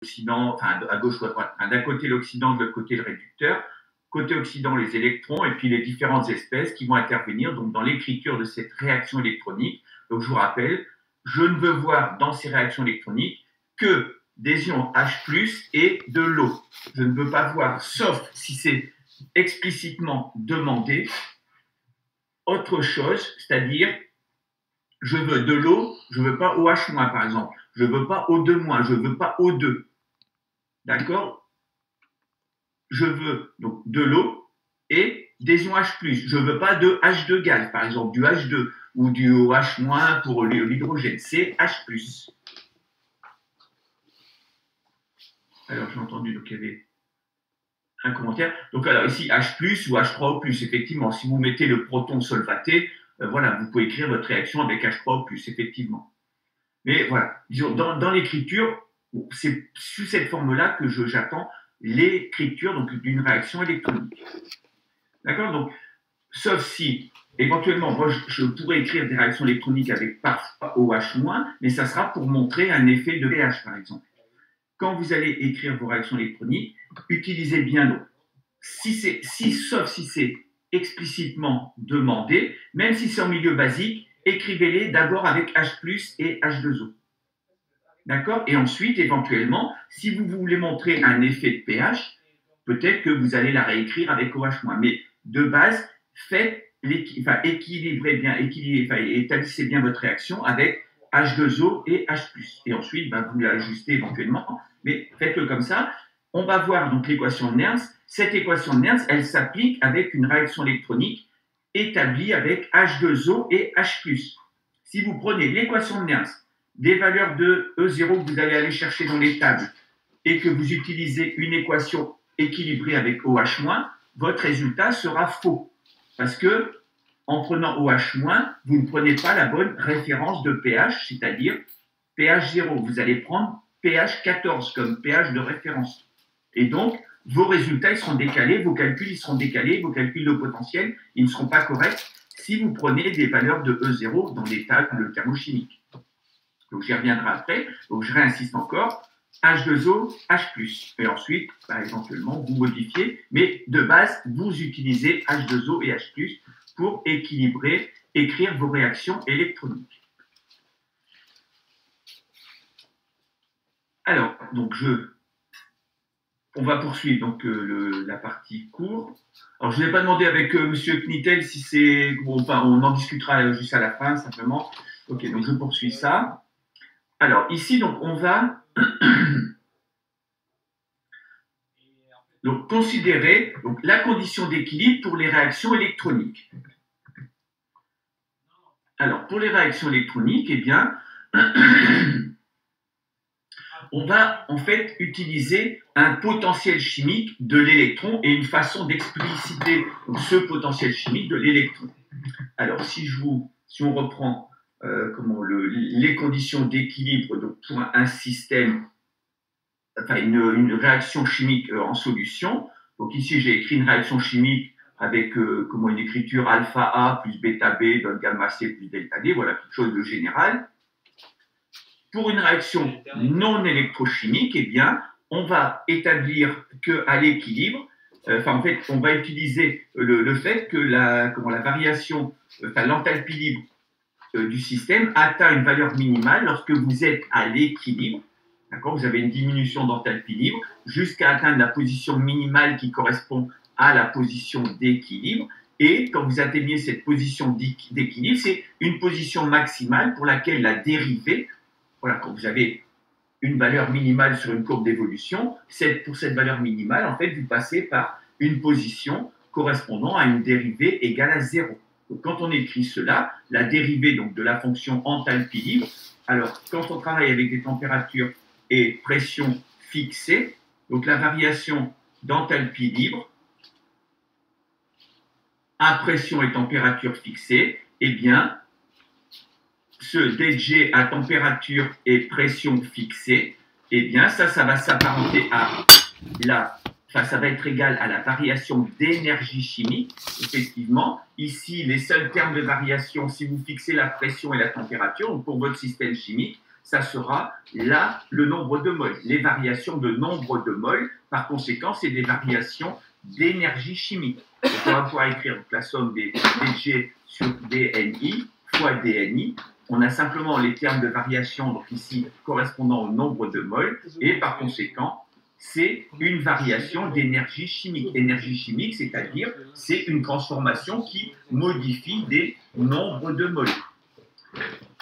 l'oxydant, enfin à gauche ou à droite, enfin, d'un côté l'oxydant, de l'autre côté le réducteur, côté oxydant les électrons et puis les différentes espèces qui vont intervenir donc, dans l'écriture de cette réaction électronique. Donc je vous rappelle, je ne veux voir dans ces réactions électroniques que des ions H+, et de l'eau. Je ne veux pas voir, sauf si c'est explicitement demandé, autre chose, c'est-à-dire je veux de l'eau, je ne veux pas OH- par exemple, je ne veux pas O2-, je ne veux pas O2. D'accord? Je veux donc de l'eau et des ions H+. Je ne veux pas de H2 gaz, par exemple, du H2 ou du OH- pour l'hydrogène. C'est H+. Alors, j'ai entendu, donc il y avait un commentaire. Donc, alors ici, H+, ou H3O+, effectivement, si vous mettez le proton solvaté, voilà, vous pouvez écrire votre réaction avec H3O+, effectivement. Mais voilà, disons, dans l'écriture, c'est sous cette forme-là que j'attends l'écriture d'une réaction électronique. D'accord? Donc, sauf si, éventuellement, moi, je pourrais écrire des réactions électroniques avec par OH-, mais ça sera pour montrer un effet de pH, par exemple. Quand vous allez écrire vos réactions électroniques, utilisez bien l'eau. Sauf si c'est explicitement demandé, même si c'est en milieu basique, écrivez-les d'abord avec H+ et H2O. D'accord? Et ensuite, éventuellement, si vous voulez montrer un effet de pH, peut-être que vous allez la réécrire avec OH-. Mais de base, équilibrez bien, établissez bien votre réaction avec H2O et H+. Et ensuite, vous l'ajustez éventuellement, mais faites-le comme ça. On va voir donc l'équation de Nernst. Cette équation de Nernst, elle s'applique avec une réaction électronique établie avec H2O et H+. Si vous prenez l'équation de Nernst, des valeurs de E0 que vous allez aller chercher dans les tables et que vous utilisez une équation équilibrée avec OH-, votre résultat sera faux. Parce que en prenant OH-, vous ne prenez pas la bonne référence de pH, c'est-à-dire pH 0. Vous allez prendre pH 14 comme pH de référence. Et donc, vos résultats ils seront décalés, vos calculs ils seront décalés, vos calculs de potentiel ils ne seront pas corrects si vous prenez des valeurs de E0 dans les tables thermochimiques. Donc, j'y reviendrai après. Donc, je réinsiste encore. H2O, H+. Et ensuite, éventuellement, vous modifiez. Mais de base, vous utilisez H2O et H+, pour écrire vos réactions électroniques. Alors, donc, on va poursuivre donc, la partie cours. Alors, je ne vais pas demander avec M. Knitel si c'est... Bon, enfin, on en discutera juste à la fin, simplement. Ok, donc je poursuis ça. Alors, ici, donc, on va donc, considérer donc, la condition d'équilibre pour les réactions électroniques. Alors, pour les réactions électroniques, eh bien, on va en fait utiliser un potentiel chimique de l'électron et une façon d'expliciter ce potentiel chimique de l'électron. Alors, si on reprend les conditions d'équilibre pour un système, enfin une réaction chimique en solution. Donc ici, j'ai écrit une réaction chimique avec une écriture alpha A plus bêta B donne gamma C plus delta D, voilà quelque chose de général. Pour une réaction non électrochimique, eh bien, on va établir qu'à l'équilibre, en fait, on va utiliser le fait que la variation, l'enthalpie libre du système atteint une valeur minimale lorsque vous êtes à l'équilibre. D'accord, vous avez une diminution d'enthalpie libre jusqu'à atteindre la position minimale qui correspond à la position d'équilibre. Et quand vous atteignez cette position d'équilibre, c'est une position maximale pour laquelle la dérivée, voilà, quand vous avez une valeur minimale sur une courbe d'évolution, pour cette valeur minimale, en fait, vous passez par une position correspondant à une dérivée égale à 0. Donc, quand on écrit cela, la dérivée donc, de la fonction enthalpie libre, alors quand on travaille avec des températures et pression fixée, donc la variation d'enthalpie libre à pression et température fixée, eh bien, ce dG à température et pression fixée, eh bien, ça va s'apparenter à ça va être égal à la variation d'énergie chimique. Effectivement, ici, les seuls termes de variation, si vous fixez la pression et la température, pour votre système chimique, ça sera là le nombre de moles. Les variations de nombre de moles, par conséquent, c'est des variations d'énergie chimique. Donc, on va pouvoir écrire la somme des dG sur dNi fois dNi. On a simplement les termes de variation, donc ici correspondant au nombre de moles, et par conséquent, c'est une variation d'énergie chimique. Énergie chimique, c'est-à-dire, c'est une transformation qui modifie des nombres de moles.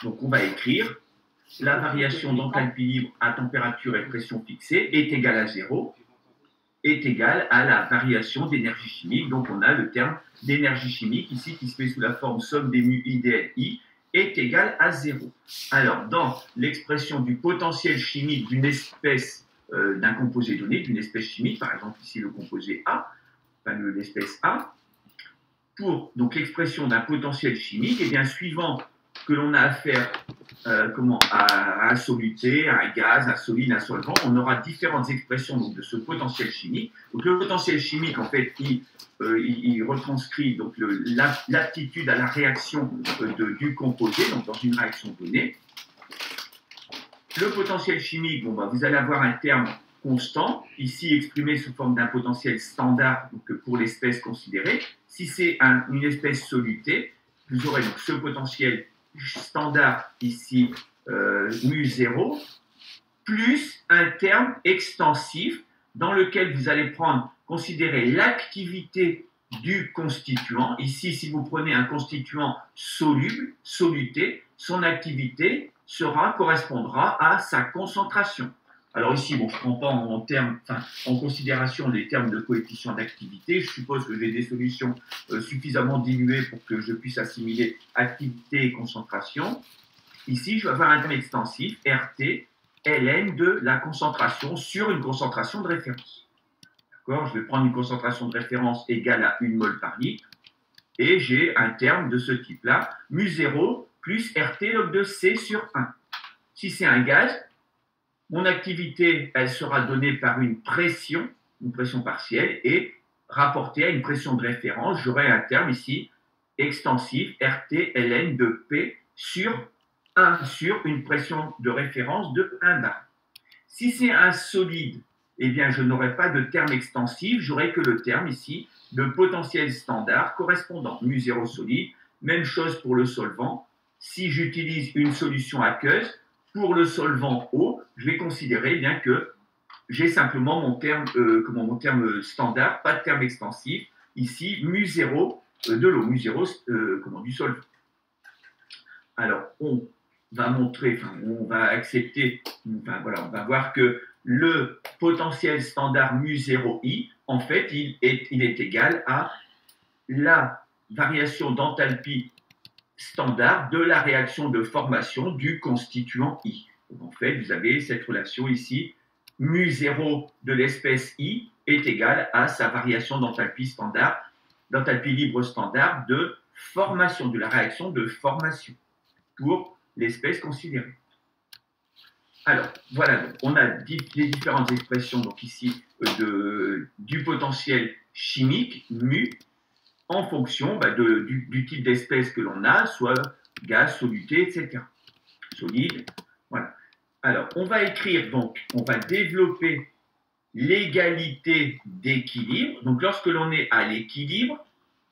Donc, on va écrire la variation d'enthalpie libre à température et pression fixée est égale à 0, est égale à la variation d'énergie chimique. Donc, on a le terme d'énergie chimique ici qui se fait sous la forme somme des mu I dLi est égal à 0. Alors, dans l'expression du potentiel chimique d'une espèce, d'un composé donné, d'une espèce chimique, par exemple ici le composé A, enfin l'espèce A, pour donc l'expression d'un potentiel chimique, et bien suivant que l'on a affaire à un soluté, à un gaz, un solide, un solvant, on aura différentes expressions donc, de ce potentiel chimique. Donc le potentiel chimique, en fait, il retranscrit donc l'aptitude à la réaction du composé, donc dans une réaction donnée. Le potentiel chimique, vous allez avoir un terme constant, ici exprimé sous forme d'un potentiel standard donc, pour l'espèce considérée. Si c'est une espèce solutée, vous aurez donc ce potentiel standard ici, mu0, plus un terme extensif dans lequel vous allez considérer l'activité du constituant. Ici, si vous prenez un constituant soluble, soluté, son activité correspondra à sa concentration. Alors ici, je ne prends pas en considération les termes de coefficient d'activité. Je suppose que j'ai des solutions suffisamment diluées pour que je puisse assimiler activité et concentration. Ici, je vais avoir un terme extensif, RT, ln de la concentration sur une concentration de référence. D'accord ? Je vais prendre une concentration de référence égale à 1 mol par litre. Et j'ai un terme de ce type-là, mu0 plus RT log de C sur 1. Si c'est un gaz, mon activité, elle sera donnée par une pression partielle, et rapportée à une pression de référence, j'aurai un terme ici, extensif, RT ln de P sur 1, sur une pression de référence de 1 bar. Si c'est un solide, eh bien, je n'aurai pas de terme extensif, j'aurai que le terme ici de potentiel standard correspondant. mu0 solide, même chose pour le solvant. Si j'utilise une solution aqueuse, pour le solvant eau, je vais considérer bien que j'ai simplement mon terme standard, pas de terme extensif. Ici, mu0 de l'eau, mu0 du solvant. Alors, on va accepter, on va voir que le potentiel standard mu0i, en fait, il est égal à la variation d'enthalpie standard de la réaction de formation du constituant I. Donc, en fait, vous avez cette relation ici, mu0 de l'espèce I est égal à sa variation d'enthalpie standard, d'enthalpie libre standard de formation, de la réaction de formation pour l'espèce considérée. Alors, voilà, donc, on a les différentes expressions donc ici du potentiel chimique, mu, en fonction du type d'espèce que l'on a, soit gaz, soluté, etc. Solide, voilà. Alors, on va écrire, donc, on va développer l'égalité d'équilibre. Donc, lorsque l'on est à l'équilibre,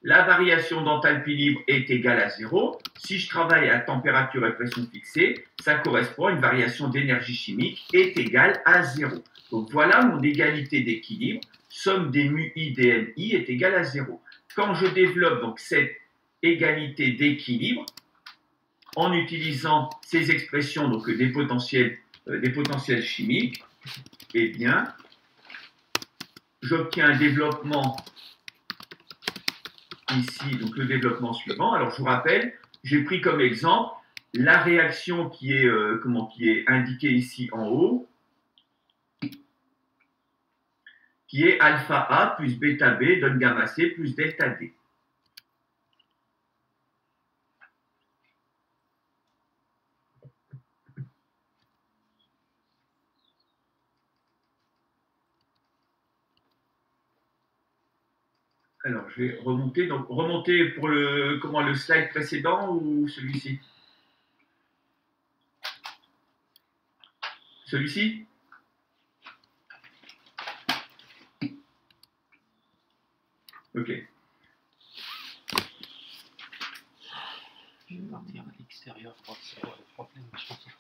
la variation d'enthalpie libre est égale à 0. Si je travaille à température et pression fixée, ça correspond à une variation d'énergie chimique est égale à 0. Donc, voilà mon égalité d'équilibre. Somme des mu I dNi est égale à 0. Quand je développe donc cette égalité d'équilibre, en utilisant ces expressions donc des potentiels chimiques, eh bien, j'obtiens un développement ici, donc le développement suivant. Alors, je vous rappelle, j'ai pris comme exemple la réaction qui est indiquée ici en haut, qui est alpha A plus bêta B donne gamma C plus delta D. Alors, je vais remonter. Donc, remonter pour le slide précédent ou celui-ci? Celui-ci? Ok. Je vais partir à l'extérieur pour voir c'est quoi le problème. Je pense que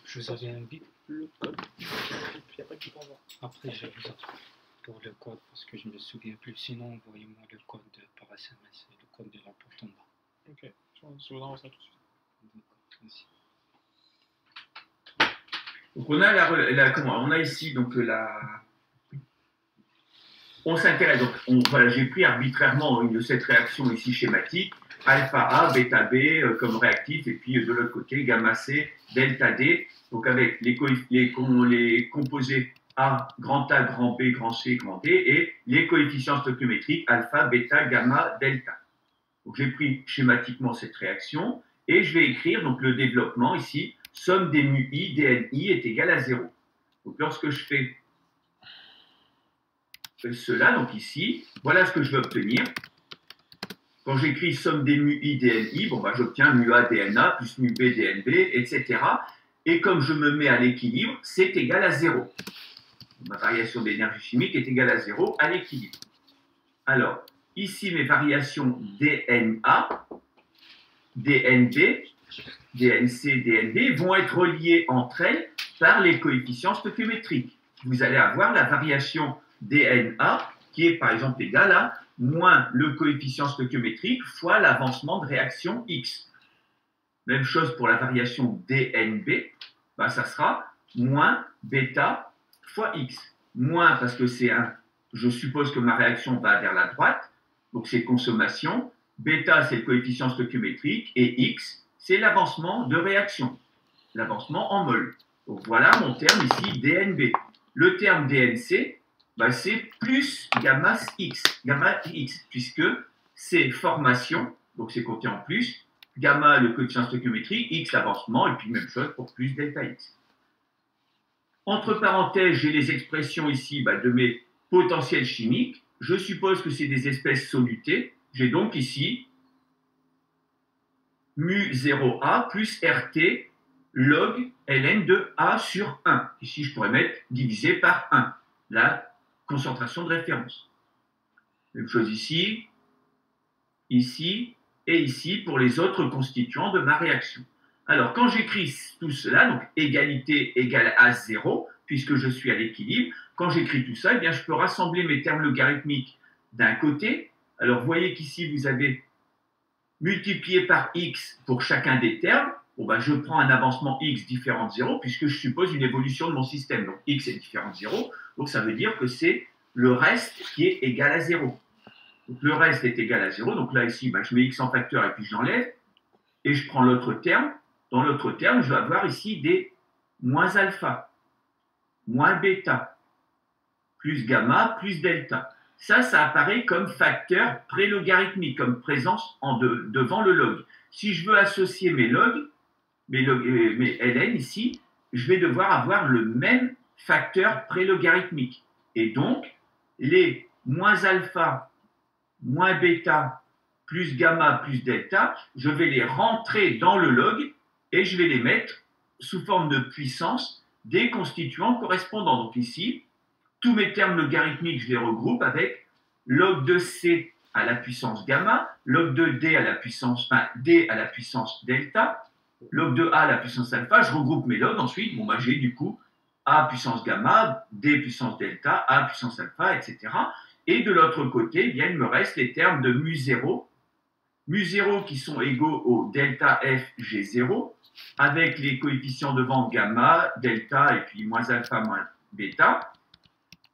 je vous avais invité le code. Il n'y a pas de voir. Après, je vous attends pour le code parce que je ne me souviens plus. Sinon, envoyez-moi le code par SMS, le code de la porte en bas. Ok, je vous envoie ça tout de suite. D'accord, merci. Donc on a ici donc on s'intéresse, donc voilà, j'ai pris arbitrairement une de cette réaction ici schématique, alpha A, bêta B comme réactif, et puis de l'autre côté, gamma C, delta D, donc avec les composés A, grand A, grand B, grand C, grand D, et les coefficients stoichiométriques alpha, bêta, gamma, delta. Donc j'ai pris schématiquement cette réaction, et je vais écrire donc le développement ici, somme des mu I, dNI est égale à 0. Donc lorsque je fais cela, donc ici, voilà ce que je veux obtenir. Quand j'écris somme des mu I, dNI, bon, bah, j'obtiens mu A, dNA, plus mu B, dNB, etc. Et comme je me mets à l'équilibre, c'est égal à 0. Ma variation d'énergie chimique est égale à 0 à l'équilibre. Alors, ici, mes variations dNA, dNB, dNC, dNB vont être reliées entre elles par les coefficients stoichiométriques. Vous allez avoir la variation dNA qui est par exemple égale à moins le coefficient stoichiométrique fois l'avancement de réaction X. Même chose pour la variation dNB, bah, ça sera moins bêta fois X. Moins parce que je suppose que ma réaction va vers la droite, donc c'est consommation. Bêta, c'est le coefficient stoichiométrique, et X, c'est l'avancement de réaction, l'avancement en mol. Donc voilà mon terme ici, dNB. Le terme dNC, bah, c'est plus gamma X, puisque c'est formation, donc c'est compté en plus, gamma le coefficient stoichiométrique, X l'avancement, et puis même chose pour plus delta X. Entre parenthèses, j'ai les expressions ici bah, de mes potentiels chimiques. Je suppose que c'est des espèces solutées. J'ai donc ici mu 0A plus RT log ln de A sur 1. Ici, je pourrais mettre divisé par 1, la concentration de référence. Même chose ici, ici et ici pour les autres constituants de ma réaction. Alors, quand j'écris tout cela, donc égalité égale à 0, puisque je suis à l'équilibre, quand j'écris tout ça, eh bien, je peux rassembler mes termes logarithmiques d'un côté. Alors, vous voyez qu'ici, vous avez multiplié par x pour chacun des termes. Bon, ben, je prends un avancement x différent de 0, puisque je suppose une évolution de mon système. Donc, x est différent de 0. Donc, ça veut dire que c'est le reste qui est égal à 0. Donc, le reste est égal à 0. Donc, là, ici, ben, je mets x en facteur et puis je l'enlève. Et je prends l'autre terme. Dans l'autre terme, je vais avoir ici des moins alpha, moins bêta, plus gamma, plus delta. Ça apparaît comme facteur prélogarithmique, comme présence devant le log. Si je veux associer mes logs, mes ln ici, je vais devoir avoir le même facteur prélogarithmique. Et donc, les moins alpha, moins bêta, plus gamma, plus delta, je vais les rentrer dans le log et je vais les mettre sous forme de puissance des constituants correspondants. Donc ici, tous mes termes logarithmiques, je les regroupe avec log de C à la puissance gamma, log de D à la puissance, D à la puissance delta, log de A à la puissance alpha. Je regroupe mes logs ensuite. Bon, bah, j'ai du coup A puissance gamma, D puissance delta, A puissance alpha, etc. Et de l'autre côté, eh bien, il me reste les termes de mu0 qui sont égaux au delta F G0, avec les coefficients devant gamma, delta et puis moins alpha, moins bêta.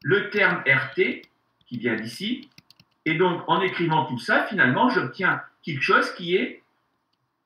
Le terme RT qui vient d'ici. Et donc, en écrivant tout ça, finalement, j'obtiens quelque chose qui est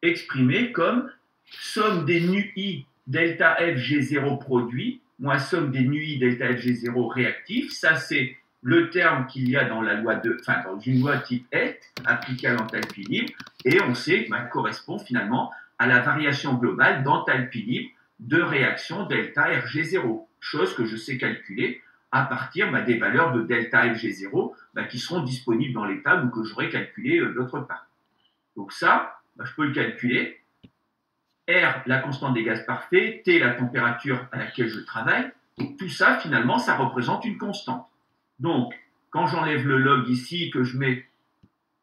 exprimé comme somme des nu I delta F G0 produit moins somme des nu I delta F G0 réactif. Ça, c'est le terme qu'il y a dans la loi dans une loi type ET appliquée à l'enthalpie libre. Et on sait que correspond finalement à la variation globale d'enthalpie libre de réaction delta RG0. Chose que je sais calculer à partir des valeurs de delta FG0 qui seront disponibles dans les tables ou que j'aurai calculées d'autre part. Donc ça, ben, je peux le calculer. R, la constante des gaz parfaits, T, la température à laquelle je travaille. Donc, tout ça, finalement, ça représente une constante. Donc, quand j'enlève le log ici, que je mets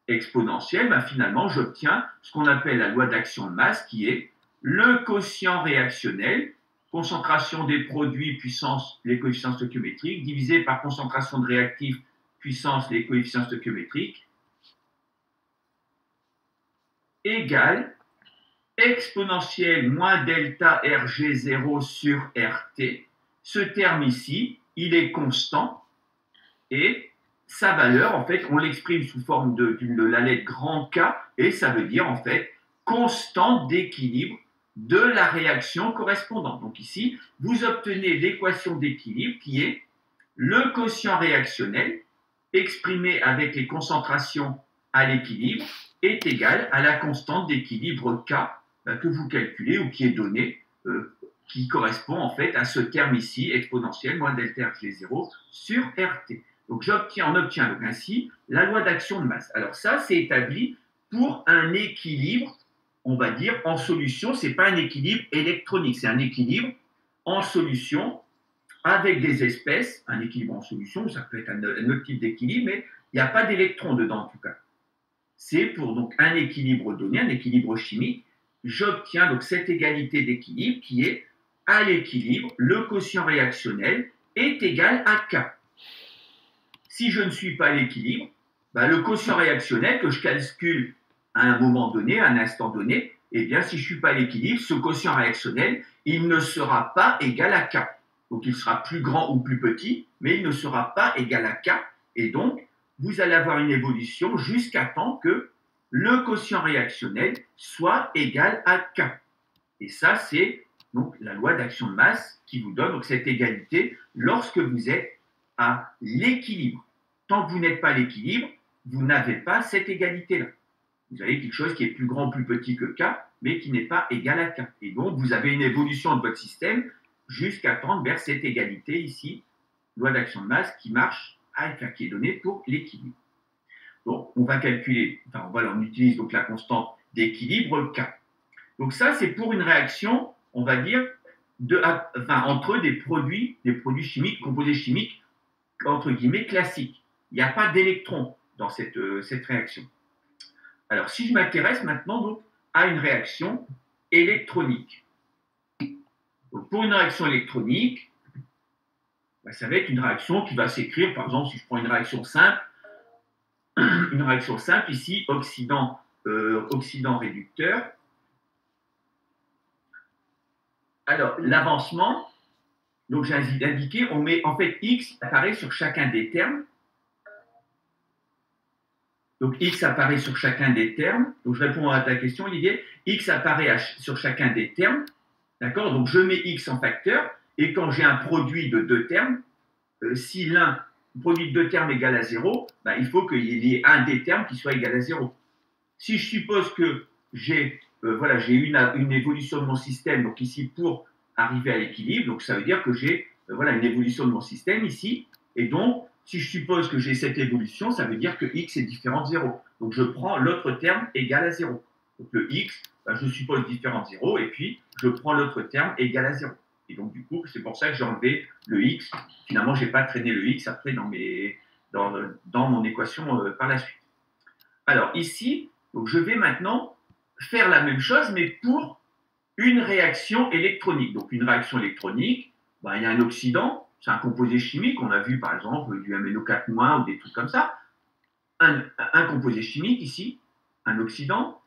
exponentielle, ben, finalement, j'obtiens ce qu'on appelle la loi d'action de masse, qui est le quotient réactionnel, concentration des produits puissance les coefficients stoichiométriques, divisé par concentration de réactifs puissance les coefficients stoichiométriques, égale exponentielle moins delta Rg0 sur RT. Ce terme ici, il est constant et sa valeur, en fait, on l'exprime sous forme de la lettre grand K et ça veut dire, en fait, constante d'équilibre de la réaction correspondante. Donc ici, vous obtenez l'équation d'équilibre qui est le quotient réactionnel exprimé avec les concentrations à l'équilibre est égal à la constante d'équilibre K que vous calculez ou qui est donnée, qui correspond en fait à ce terme ici, exponentielle moins delta Rg0 sur RT. Donc on obtient donc ainsi la loi d'action de masse. Alors ça, c'est établi pour un équilibre, on va dire, en solution. Ce n'est pas un équilibre électronique, c'est un équilibre en solution avec des espèces, un équilibre en solution, ça peut être un autre type d'équilibre, mais il n'y a pas d'électrons dedans en tout cas. C'est pour donc un équilibre donné, un équilibre chimique, j'obtiens donc cette égalité d'équilibre qui est à l'équilibre, le quotient réactionnel est égal à K. Si je ne suis pas à l'équilibre, ben le quotient réactionnel que je calcule à un moment donné, à un instant donné, eh bien si je ne suis pas à l'équilibre, ce quotient réactionnel, il ne sera pas égal à K. Donc il sera plus grand ou plus petit, mais il ne sera pas égal à K. Et donc, vous allez avoir une évolution jusqu'à temps que le quotient réactionnel soit égal à K. Et ça, c'est donc la loi d'action de masse qui vous donne donc, cette égalité lorsque vous êtes à l'équilibre. Tant que vous n'êtes pas à l'équilibre, vous n'avez pas cette égalité-là. Vous avez quelque chose qui est plus grand ou plus petit que K, mais qui n'est pas égal à K. Et donc, vous avez une évolution de votre système jusqu'à tendre vers cette égalité ici, loi d'action de masse qui marche à K, qui est donnée pour l'équilibre. Donc, on va calculer, on utilise donc la constante d'équilibre K. Donc ça, c'est pour une réaction, on va dire, entre des produits chimiques, composés chimiques, entre guillemets, classiques. Il n'y a pas d'électrons dans cette réaction. Alors, si je m'intéresse maintenant donc, à une réaction électronique. Donc, pour une réaction électronique, ça va être une réaction qui va s'écrire, par exemple, si je prends une réaction simple ici, oxydant réducteur. Alors, l'avancement, donc j'ai indiqué, on met en fait X apparaît sur chacun des termes. Donc, X apparaît sur chacun des termes. Donc, je réponds à ta question, Olivier. X apparaît sur chacun des termes. D'accord? Donc, je mets X en facteur. Et quand j'ai un produit de deux termes, si l'un produit de deux termes égal à 0, ben, il faut qu'il y ait un des termes qui soit égal à 0. Si je suppose que j'ai une évolution de mon système, donc ici pour arriver à l'équilibre, donc ça veut dire que j'ai une évolution de mon système ici, et donc si je suppose que j'ai cette évolution, ça veut dire que x est différent de 0. Donc je prends l'autre terme égal à 0. Donc le x, je suppose différent de 0, et puis je prends l'autre terme égal à 0. Et donc du coup, c'est pour ça que j'ai enlevé le x. Finalement, je n'ai pas traîné le x après dans mon équation par la suite. Alors ici, donc je vais maintenant faire la même chose, mais pour une réaction électronique. Donc une réaction électronique, il y a un oxydant, c'est un composé chimique, on a vu par exemple du MnO4- ou des trucs comme ça. Un composé chimique ici, un oxydant,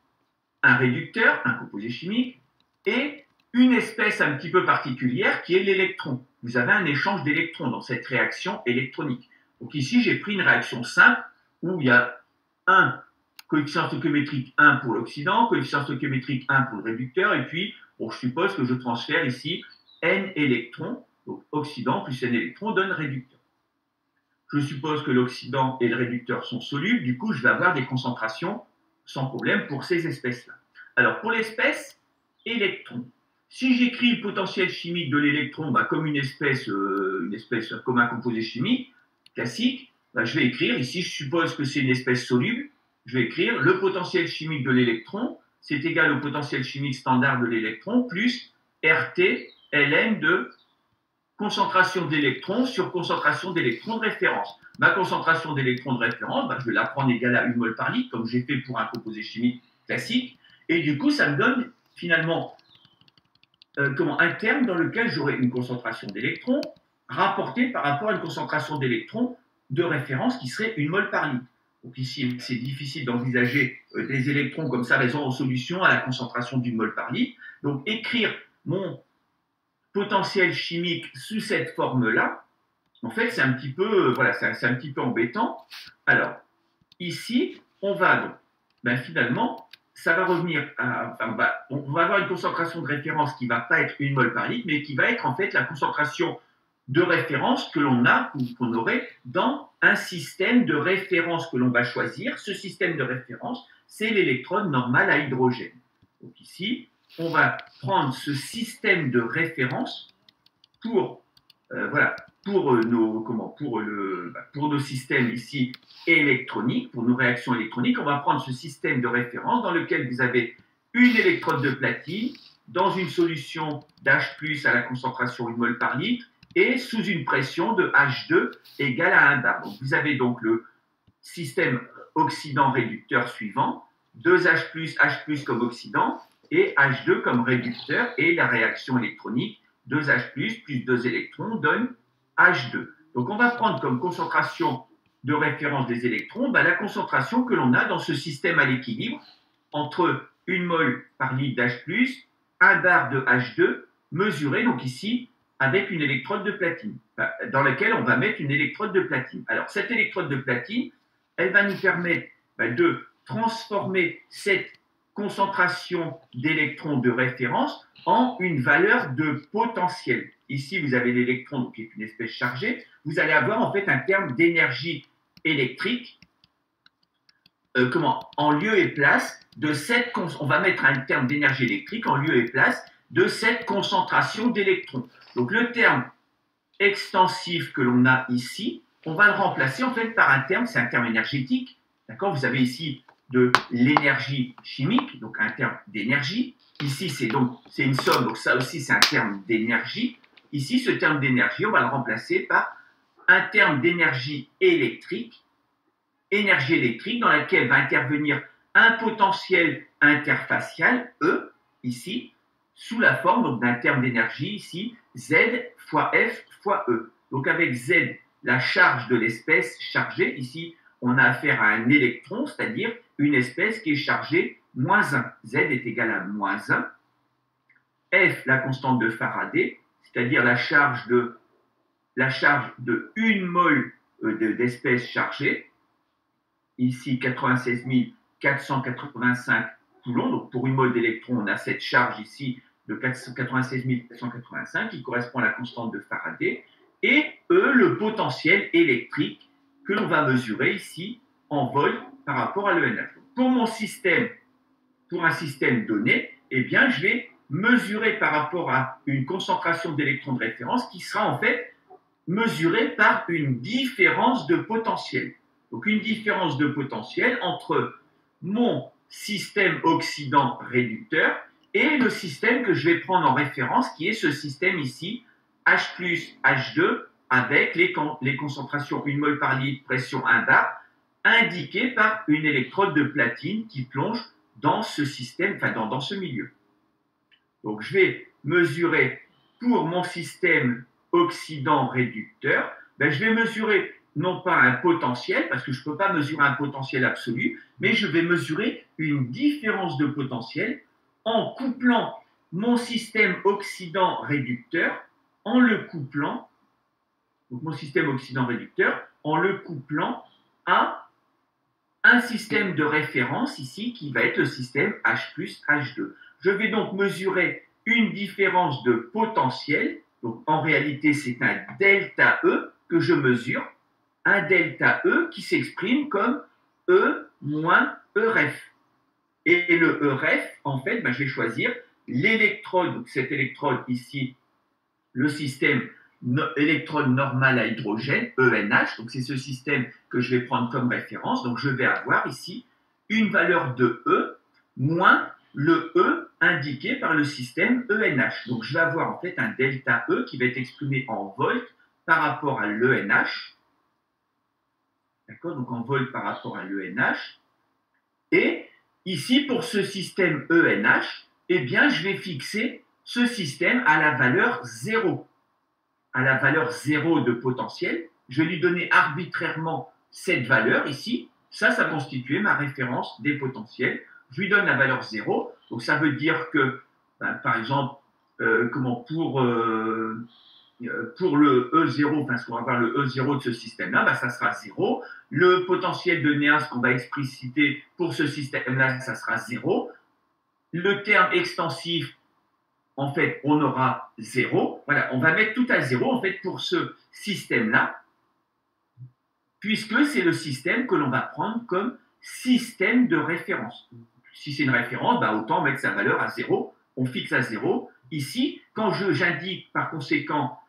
un réducteur, un composé chimique, et une espèce un petit peu particulière qui est l'électron. Vous avez un échange d'électrons dans cette réaction électronique. Donc ici, j'ai pris une réaction simple où il y a un coefficient stoichiométrique 1 pour l'oxydant, coefficient stoichiométrique 1 pour le réducteur, et puis, je suppose que je transfère ici N électrons, donc oxydant plus N électrons donne réducteur. Je suppose que l'oxydant et le réducteur sont solubles, du coup, je vais avoir des concentrations sans problème pour ces espèces-là. Alors, pour l'espèce électron, si j'écris le potentiel chimique de l'électron comme une espèce comme un composé chimique classique, je vais écrire, ici, je suppose que c'est une espèce soluble, je vais écrire le potentiel chimique de l'électron, c'est égal au potentiel chimique standard de l'électron plus RT ln de concentration d'électrons sur concentration d'électrons de référence. Ma concentration d'électrons de référence, je vais la prendre égale à 1 mol par litre, comme j'ai fait pour un composé chimique classique. Et du coup, ça me donne finalement un terme dans lequel j'aurai une concentration d'électrons rapportée par rapport à une concentration d'électrons de référence qui serait 1 mol par litre. Donc ici, c'est difficile d'envisager des électrons comme ça, raison en solution à la concentration d'1 mol par litre. Donc écrire mon potentiel chimique sous cette forme-là, en fait, c'est un petit peu, c'est un petit peu embêtant. Alors, ici, on va donc, finalement, ça va revenir à, on va avoir une concentration de référence qui ne va pas être 1 mol par litre, mais qui va être en fait la concentration de référence que l'on a ou qu'on aurait dans un système de référence que l'on va choisir. Ce système de référence, c'est l'électrode normale à hydrogène. Donc ici, on va prendre ce système de référence pour, pour nos systèmes ici électroniques, pour nos réactions électroniques. On va prendre ce système de référence dans lequel vous avez une électrode de platine dans une solution d'H+ à la concentration 1 mol par litre et sous une pression de H2 égale à 1 bar. Donc, vous avez donc le système oxydant-réducteur suivant, 2H+, H+ comme oxydant, et H2 comme réducteur, et la réaction électronique, 2H+, plus 2 électrons, donne H2. Donc, on va prendre comme concentration de référence des électrons la concentration que l'on a dans ce système à l'équilibre entre 1 mol par litre d'H+, 1 bar de H2, mesuré donc ici avec une électrode de platine, dans laquelle on va mettre une électrode de platine. Alors, cette électrode de platine, elle va nous permettre de transformer cette concentration d'électrons de référence en une valeur de potentiel. Ici, vous avez l'électron, qui est une espèce chargée. Vous allez avoir en fait un terme d'énergie électrique en lieu et place de cette... On va mettre un terme d'énergie électrique en lieu et place de cette concentration d'électrons. Donc, le terme extensif que l'on a ici, on va le remplacer en fait par un terme, c'est un terme énergétique. D'accord ? Vous avez ici de l'énergie chimique, donc un terme d'énergie. Ici, c'est une somme, donc ça aussi, c'est un terme d'énergie. Ici, ce terme d'énergie, on va le remplacer par un terme d'énergie électrique dans laquelle va intervenir un potentiel interfacial, E, ici, sous la forme d'un terme d'énergie, ici, Z fois F fois E. Donc, avec Z, la charge de l'espèce chargée, ici, on a affaire à un électron, c'est-à-dire une espèce qui est chargée moins 1. Z est égal à moins 1. F, la constante de Faraday, c'est-à-dire la charge de 1 mol d'espèce chargée. Ici, 96 485 coulombs. Donc, pour 1 mol d'électron, on a cette charge ici de 96 485 qui correspond à la constante de Faraday. Et E, le potentiel électrique que l'on va mesurer ici en volt par rapport à l'ENH. Pour un système donné, eh bien, je vais mesurer par rapport à une concentration d'électrons de référence qui sera en fait mesurée par une différence de potentiel. Donc, une différence de potentiel entre mon système oxydant-réducteur et le système que je vais prendre en référence, qui est ce système ici, H+, H2, avec les concentrations 1 mol par litre, pression 1 bar, indiquées par une électrode de platine qui plonge dans ce système, dans ce milieu. Donc, je vais mesurer pour mon système oxydant-réducteur, je vais mesurer non pas un potentiel, parce que je ne peux pas mesurer un potentiel absolu, mais je vais mesurer une différence de potentiel en couplant mon système oxydant-réducteur, en le couplant à un système de référence ici qui va être le système H+ H2. Je vais donc mesurer une différence de potentiel. Donc en réalité, c'est un delta E que je mesure, un delta E qui s'exprime comme E moins EREF. Et le EREF, en fait, je vais choisir l'électrode, donc cette électrode ici, le système électrode normale à hydrogène, ENH, donc c'est ce système que je vais prendre comme référence. Donc je vais avoir ici une valeur de E moins le E indiqué par le système ENH. Donc, je vais avoir en fait un delta E qui va être exprimé en volts par rapport à l'ENH. D'accord? Donc, en volts par rapport à l'ENH. Et ici, pour ce système ENH, eh bien, je vais fixer ce système à la valeur 0. À la valeur 0 de potentiel. Je vais lui donner arbitrairement cette valeur ici. Ça constituait ma référence des potentiels. Je lui donne la valeur 0. Donc, ça veut dire que, par exemple, pour le E0, enfin, ce qu'on va voir le E0 de ce système-là, ça sera 0. Le potentiel de néant, ce qu'on va expliciter pour ce système-là, ça sera 0. Le terme extensif, en fait, on aura 0. Voilà, on va mettre tout à 0, en fait, pour ce système-là, puisque c'est le système que l'on va prendre comme système de référence. Si c'est une référence, autant mettre sa valeur à 0. On fixe à 0. Ici, quand j'indique par conséquent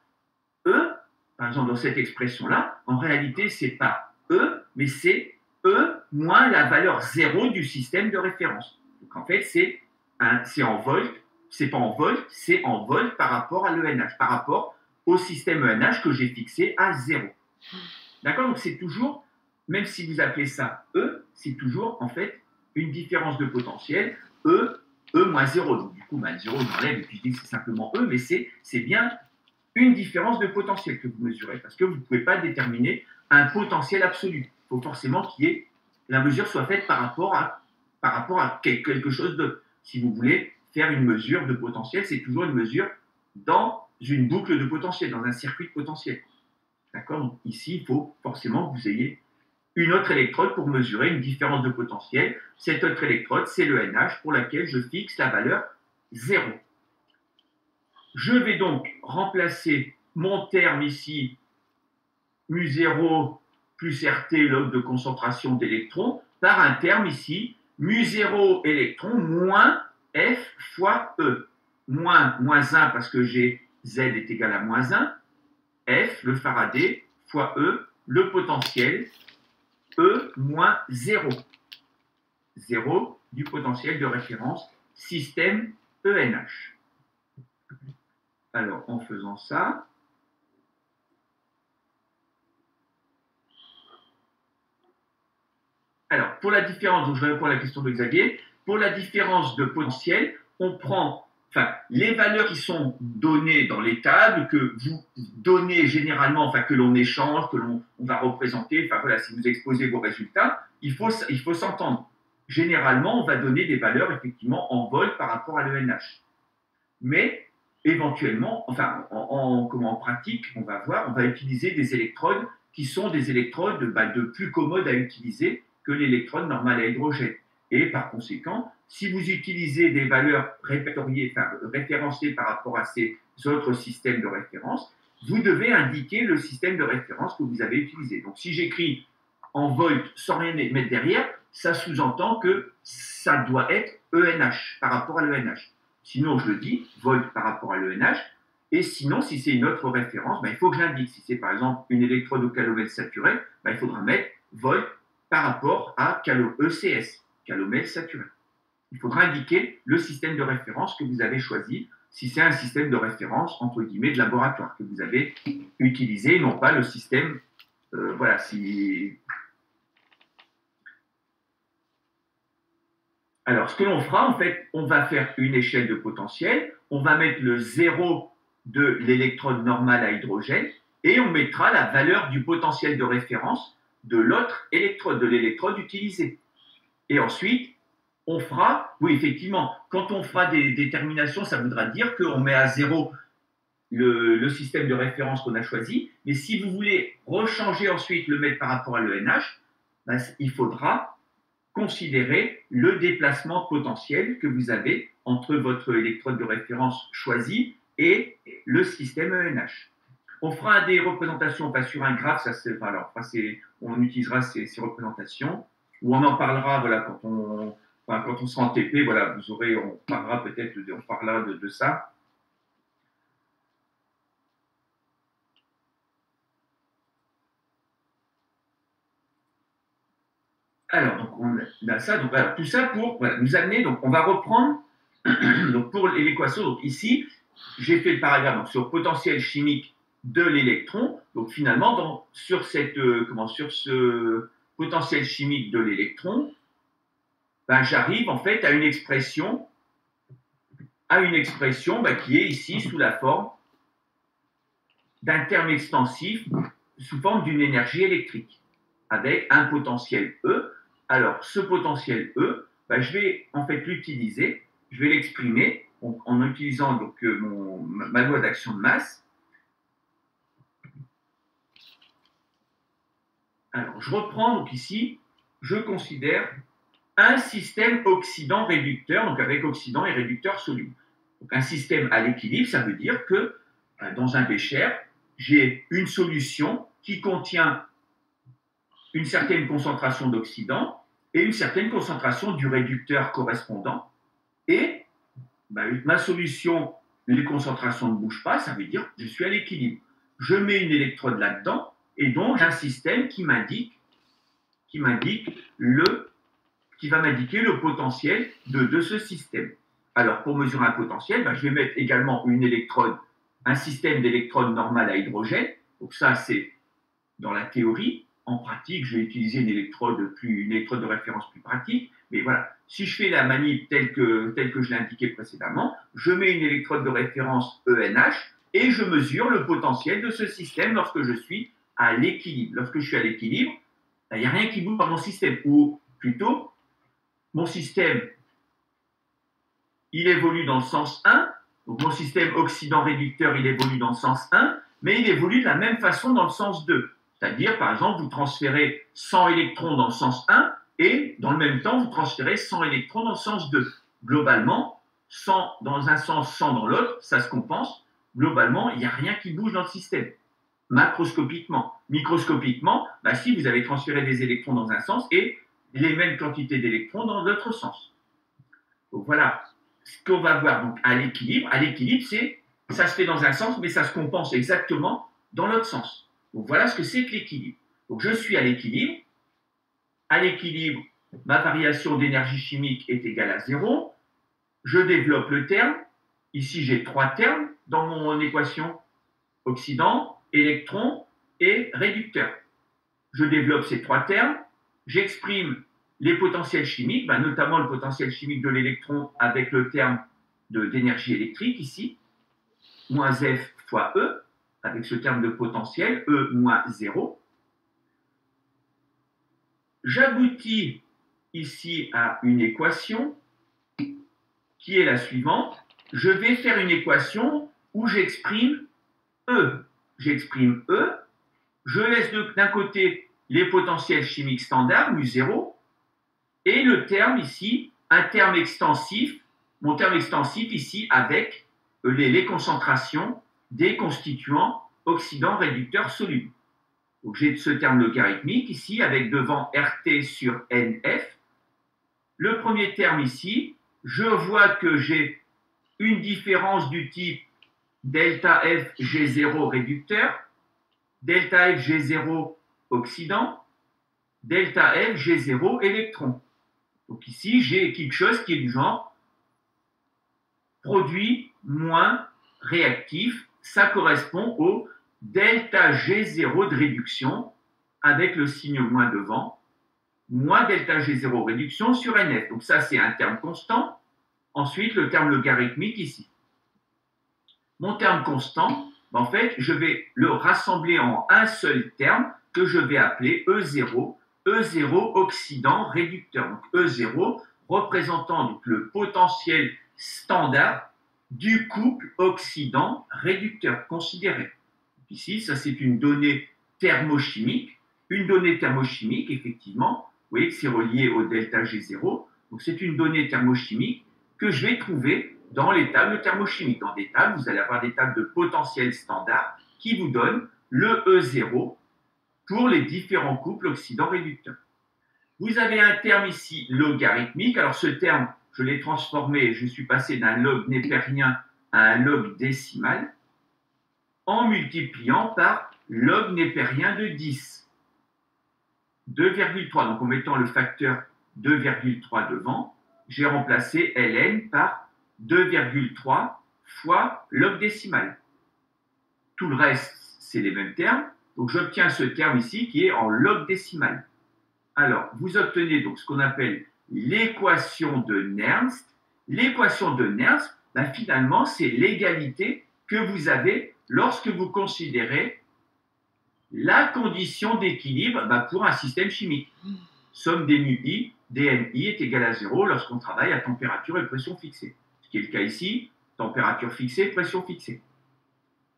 E, par exemple dans cette expression-là, en réalité, ce n'est pas E, mais c'est E moins la valeur 0 du système de référence. Donc en fait, c'est en volts, c'est pas en volts, c'est en volts par rapport à l'ENH, par rapport au système ENH que j'ai fixé à 0. D'accord? Donc c'est toujours, même si vous appelez ça E, c'est toujours en fait une différence de potentiel, E moins 0. Donc du coup, 0, je m'enlève et puis je dis que c'est simplement E, mais c'est bien une différence de potentiel que vous mesurez, parce que vous ne pouvez pas déterminer un potentiel absolu. Il faut forcément la mesure soit faite par rapport à quelque chose d'autre. Si vous voulez faire une mesure de potentiel, c'est toujours une mesure dans une boucle de potentiel, dans un circuit de potentiel. D'accord? Donc ici, il faut forcément que vous ayez une autre électrode pour mesurer une différence de potentiel. Cette autre électrode, c'est le NH pour laquelle je fixe la valeur 0. Je vais donc remplacer mon terme ici, mu0 plus RT, log de concentration d'électrons, par un terme ici, mu0 électron moins F fois E. Moins 1 parce que j'ai Z est égal à moins 1, F, le Faraday, fois E, le potentiel, E moins 0. 0 du potentiel de référence système ENH. Alors, en faisant ça, alors, pour la différence, donc je vais répondre à la question de Xavier, pour la différence de potentiel, on prend les valeurs qui sont données dans les tables, que vous donnez généralement, que l'on échange, que l'on va représenter, voilà, si vous exposez vos résultats, il faut s'entendre. Généralement, on va donner des valeurs effectivement en volts par rapport à l'ENH. Mais éventuellement, en pratique, on va utiliser des électrodes qui sont des électrodes de plus commodes à utiliser que l'électrode normale à hydrogène. Et par conséquent, si vous utilisez des valeurs référencées par rapport à ces autres systèmes de référence, vous devez indiquer le système de référence que vous avez utilisé. Donc si j'écris en volts sans rien mettre derrière, ça sous-entend que ça doit être ENH par rapport à l'ENH. Sinon, je le dis, volts par rapport à l'ENH. Et sinon, si c'est une autre référence, il faut que j'indique. Si c'est par exemple une électrode au calomètre saturé, il faudra mettre volts par rapport à ECS, calomètre saturé. Il faudra indiquer le système de référence que vous avez choisi, si c'est un système de référence, entre guillemets, de laboratoire que vous avez utilisé, non pas le système, voilà, si... Alors, ce que l'on fera, en fait, on va faire une échelle de potentiel, on va mettre le 0 de l'électrode normale à hydrogène, et on mettra la valeur du potentiel de référence de l'autre électrode, de l'électrode utilisée. Et ensuite, on fera, oui, effectivement, quand on fera des déterminations, ça voudra dire qu'on met à 0 le système de référence qu'on a choisi, mais si vous voulez rechanger ensuite, le mettre par rapport à l'ENH, il faudra considérer le déplacement potentiel que vous avez entre votre électrode de référence choisie et le système ENH. On fera des représentations, pas sur un graphe, on utilisera ces représentations, ou on en parlera, voilà, quand on sera en TP, voilà, on parlera peut-être de ça. Alors, donc on a ça. Donc, voilà, tout ça pour nous amener. Donc, on va reprendre donc, pour l'équation. Donc, ici, j'ai fait le paragraphe donc, sur potentiel chimique de l'électron. Donc, finalement, sur ce potentiel chimique de l'électron, ben, j'arrive en fait à une expression qui est ici sous la forme d'un terme extensif sous forme d'une énergie électrique avec un potentiel E. Alors, ce potentiel E, ben, je vais en fait l'utiliser, je vais l'exprimer en utilisant donc, ma loi d'action de masse. Alors, je reprends donc ici, je considère un système oxydant-réducteur, donc avec oxydant et réducteur soluble. Donc, un système à l'équilibre, ça veut dire que dans un bécher, j'ai une solution qui contient une certaine concentration d'oxydant et une certaine concentration du réducteur correspondant. Et ma solution, les concentrations ne bougent pas, ça veut dire que je suis à l'équilibre. Je mets une électrode là-dedans et donc j'ai un système qui va m'indiquer le potentiel de ce système. Alors, pour mesurer un potentiel, je vais mettre également un système d'électrodes normales à hydrogène. Donc ça, c'est dans la théorie. En pratique, je vais utiliser une électrode de référence plus pratique. Mais voilà, si je fais la manip telle que je l'ai indiqué précédemment, je mets une électrode de référence ENH et je mesure le potentiel de ce système lorsque je suis à l'équilibre. Lorsque je suis à l'équilibre, il n'y a rien qui bouge dans mon système. Ou plutôt, mon système, il évolue dans le sens 1. Donc mon système oxydant-réducteur, il évolue dans le sens 1, mais il évolue de la même façon dans le sens 2. C'est-à-dire, par exemple, vous transférez 100 électrons dans le sens 1 et dans le même temps, vous transférez 100 électrons dans le sens 2. Globalement, 100 dans un sens, 100 dans l'autre, ça se compense. Globalement, il n'y a rien qui bouge dans le système. Macroscopiquement. Microscopiquement, si vous avez transféré des électrons dans un sens et les mêmes quantités d'électrons dans l'autre sens. Donc voilà ce qu'on va voir donc, à l'équilibre. À l'équilibre, ça se fait dans un sens, mais ça se compense exactement dans l'autre sens. Donc voilà ce que c'est que l'équilibre. Donc je suis à l'équilibre. À l'équilibre, ma variation d'énergie chimique est égale à 0. Je développe le terme. Ici, j'ai 3 termes dans mon équation. Oxydant, électron et réducteur. Je développe ces 3 termes. J'exprime les potentiels chimiques, notamment le potentiel chimique de l'électron avec le terme d'énergie électrique ici, moins F fois E, avec ce terme de potentiel, E moins 0. J'aboutis ici à une équation qui est la suivante. Je vais faire une équation où j'exprime E. J'exprime E. Je laisse d'un côté les potentiels chimiques standards, mu0, et le terme ici, un terme extensif, mon terme extensif ici avec les concentrations des constituants oxydants réducteurs solubles. Donc j'ai ce terme logarithmique ici avec devant RT sur NF. Le premier terme ici, je vois que j'ai une différence du type delta F G0 réducteur, delta F G0 oxydant, delta F G0 électron. Donc ici, j'ai quelque chose qui est du genre produit moins réactif. Ça correspond au delta G0 de réduction avec le signe moins devant, moins delta G0 réduction sur NF. Donc ça, c'est un terme constant. Ensuite, le terme logarithmique ici. Mon terme constant, en fait, je vais le rassembler en un seul terme que je vais appeler E0. E0 oxydant réducteur. Donc E0 représentant donc, le potentiel standard du couple oxydant-réducteur considéré. Ici, ça c'est une donnée thermochimique. Une donnée thermochimique, effectivement, vous voyez que c'est relié au delta G0. Donc c'est une donnée thermochimique que je vais trouver dans les tables thermochimiques. Dans des tables, vous allez avoir des tables de potentiel standard qui vous donnent le E0 pour les différents couples oxydant-réducteurs. Vous avez un terme ici logarithmique. Alors ce terme, je l'ai transformé, je suis passé d'un log népérien à un log décimal en multipliant par log népérien de 10. 2,3. Donc en mettant le facteur 2,3 devant, j'ai remplacé ln par 2,3 fois log décimal. Tout le reste, c'est les mêmes termes. Donc j'obtiens ce terme ici qui est en log décimal. Alors, vous obtenez donc ce qu'on appelle l'équation de Nernst. L'équation de Nernst, ben, finalement, c'est l'égalité que vous avez lorsque vous considérez la condition d'équilibre ben, pour un système chimique. Somme des mu i, dmi est égale à 0 lorsqu'on travaille à température et pression fixée. Ce qui est le cas ici, température fixée, pression fixée.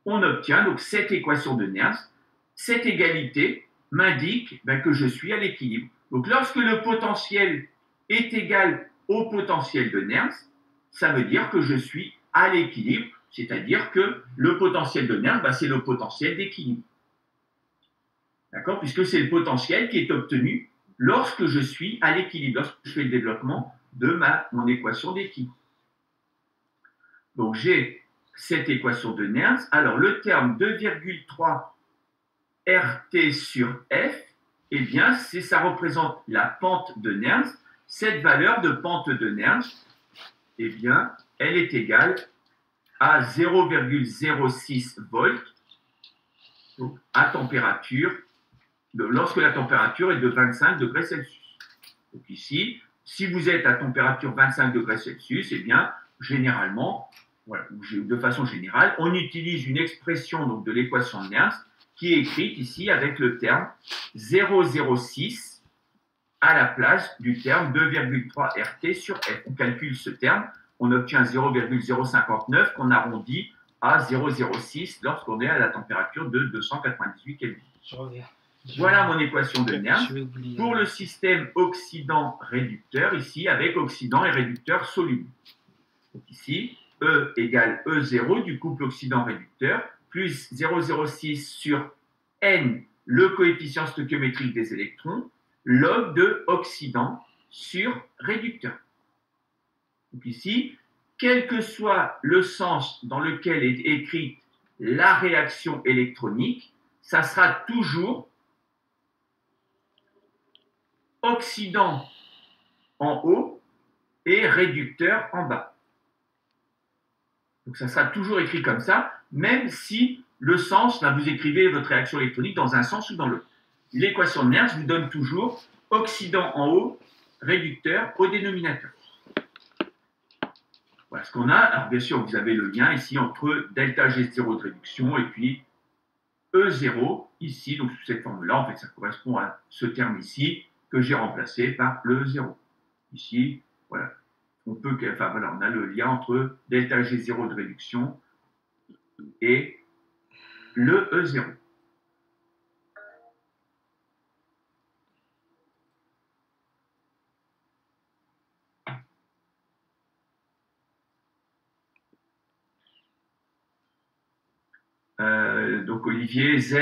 On obtient donc cette équation de Nernst. Cette égalité m'indique ben, que je suis à l'équilibre. Donc lorsque le potentiel est égal au potentiel de Nernst, ça veut dire que je suis à l'équilibre, c'est-à-dire que le potentiel de Nernst, ben, c'est le potentiel d'équilibre. D'accord? Puisque c'est le potentiel qui est obtenu lorsque je suis à l'équilibre, lorsque je fais le développement de mon équation d'équilibre. Donc j'ai cette équation de Nernst. Alors le terme 2,3 RT sur F, eh bien, ça représente la pente de Nernst. Cette valeur de pente de Nernst, eh bien, elle est égale à 0,06 volts donc, à température, lorsque la température est de 25 degrés Celsius. Donc ici, si vous êtes à température 25 degrés Celsius, eh bien, généralement, voilà, de façon générale, on utilise une expression donc, de l'équation de Nernst qui est écrite ici avec le terme 0,06 à la place du terme 2,3 RT sur F. On calcule ce terme, on obtient 0,059 qu'on arrondit à 0,06 lorsqu'on est à la température de 298 Kelvin. Voilà mon équation de Nernst pour le système oxydant-réducteur, ici avec oxydant et réducteur soluble. Donc ici, E égale E0 du couple oxydant-réducteur, plus 0,06 sur N, le coefficient stoichiométrique des électrons, log de oxydant sur réducteur. Donc ici, quel que soit le sens dans lequel est écrite la réaction électronique, ça sera toujours oxydant en haut et réducteur en bas. Donc ça sera toujours écrit comme ça, même si le sens, là vous écrivez votre réaction électronique dans un sens ou dans l'autre. L'équation de Nernst vous donne toujours oxydant en haut, réducteur au dénominateur. Voilà ce qu'on a. Alors bien sûr, vous avez le lien ici entre delta G0 de réduction et puis E0 ici, donc sous cette forme-là, en fait ça correspond à ce terme ici que j'ai remplacé par le E0. Ici, voilà. On a le lien entre delta G0 de réduction et le E0. Donc Olivier, Z,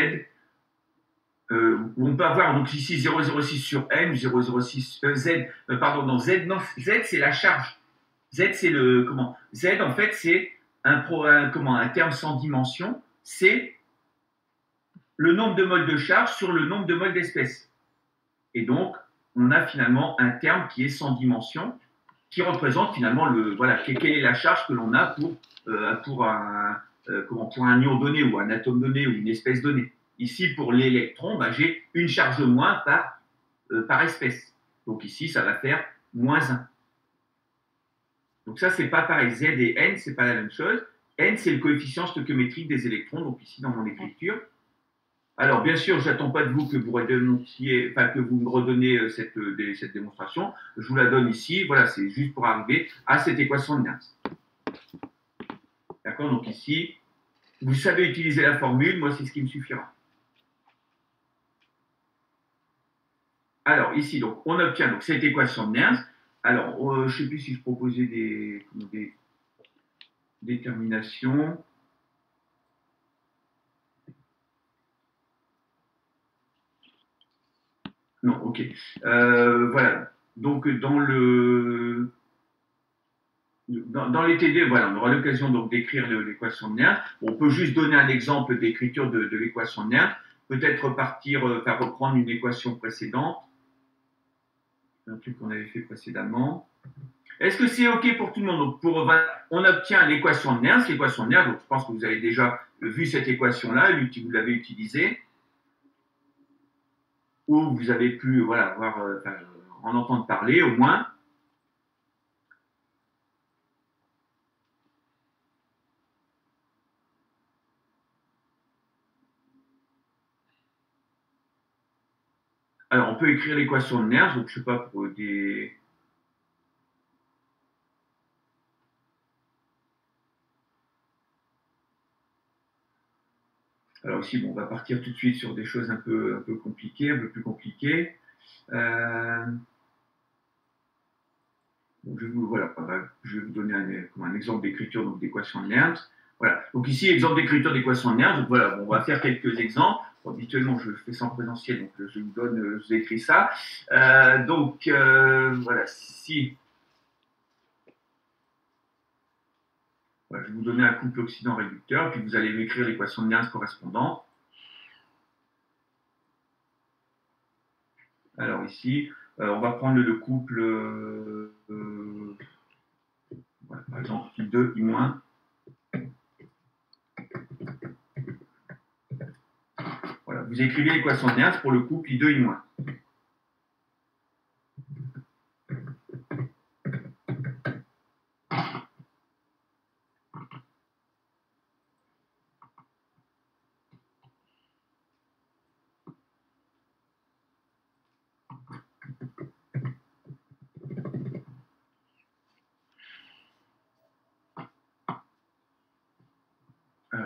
on peut avoir donc ici 0,06 sur N, 0,06 Z, pardon, non, Z c'est la charge. Z c'est le, Z en fait c'est un terme sans dimension, c'est le nombre de moles de charge sur le nombre de moles d'espèces. Et donc, on a finalement un terme qui est sans dimension, qui représente finalement quelle est la charge que l'on a pour un ion donné ou un atome donné ou une espèce donnée. Ici, pour l'électron, j'ai une charge moins par espèce. Donc ici, ça va faire moins 1. Donc ça, c'est pas pareil. Z et N, c'est pas la même chose. N, c'est le coefficient stoichiométrique des électrons, donc ici dans mon écriture. Alors, bien sûr, je n'attends pas de vous que vous me redonnez cette démonstration. Je vous la donne ici. Voilà, c'est juste pour arriver à cette équation de Nernst. D'accord? Donc ici, vous savez utiliser la formule. Moi, c'est ce qui me suffira. Alors, ici, donc, on obtient donc, cette équation de Nernst. Alors, je ne sais plus si je proposais des déterminations. Non, ok. Voilà. Donc, dans les TD, voilà, on aura l'occasion donc d'écrire l'équation de Nernst. On peut juste donner un exemple d'écriture de l'équation de Nernst. peut-être reprendre une équation précédente, un truc qu'on avait fait précédemment. Est-ce que c'est OK pour tout le monde? Donc, on obtient l'équation de Nernst. L'équation de Nernst, donc je pense que vous avez déjà vu cette équation-là, vous l'avez utilisée, ou vous avez pu en entendre parler au moins. Alors, on peut écrire l'équation de Nernst, donc je ne sais pas, pour des... Alors ici, bon, on va partir tout de suite sur des choses un peu compliquées, un peu plus compliquées. Donc je vais vous donner un exemple d'écriture d'équation de Nernst. Voilà. Donc ici, exemple d'écriture d'équation de Nernst. Donc voilà, bon, on va faire quelques exemples. Bon, habituellement, je fais ça en présentiel, donc je vous écris ça. Voilà, si voilà, je vais vous donner un couple oxydant-réducteur, puis vous allez m'écrire l'équation de Nernst correspondante. Alors ici, on va prendre le couple, voilà, par exemple, I2, I-. Voilà, vous écrivez l'équation de Nernst pour le couple I2, I-.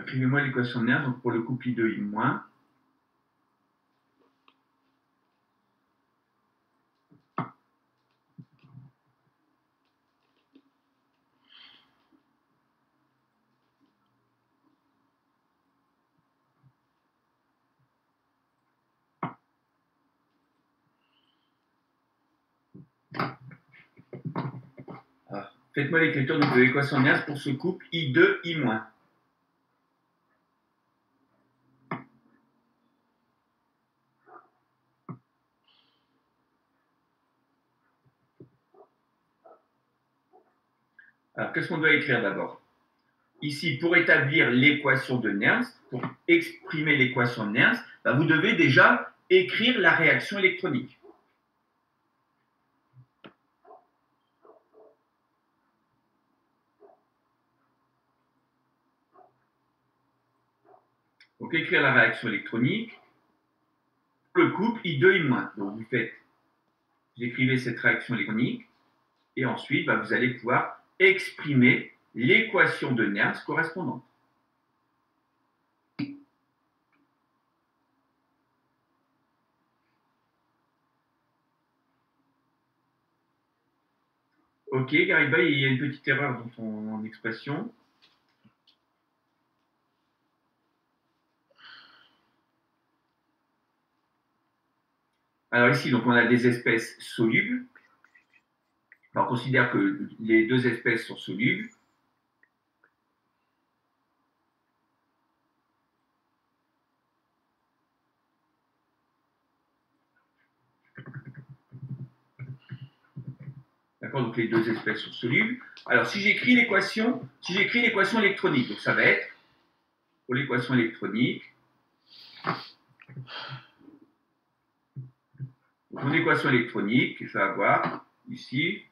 Écrivez-moi l'équation de Nernst donc pour le couple I2, I-. Faites-moi l'écriture de l'équation de Nernst pour ce couple I2, I-. Alors, qu'est-ce qu'on doit écrire d'abord? Ici, pour établir l'équation de Nernst, pour exprimer l'équation de Nernst, vous devez déjà écrire la réaction électronique. Donc, écrire la réaction électronique pour le couple I2, I-. Donc, vous écrivez cette réaction électronique et ensuite, vous allez pouvoir exprimer l'équation de Nernst correspondante. Ok, Gariba, il y a une petite erreur dans ton expression. Alors ici, donc, on a des espèces solubles. Alors, on considère que les deux espèces sont solubles. D'accord, donc les deux espèces sont solubles. Alors, si j'écris l'équation électronique, donc ça va être, pour l'équation électronique, donc mon équation électronique, je vais avoir ici,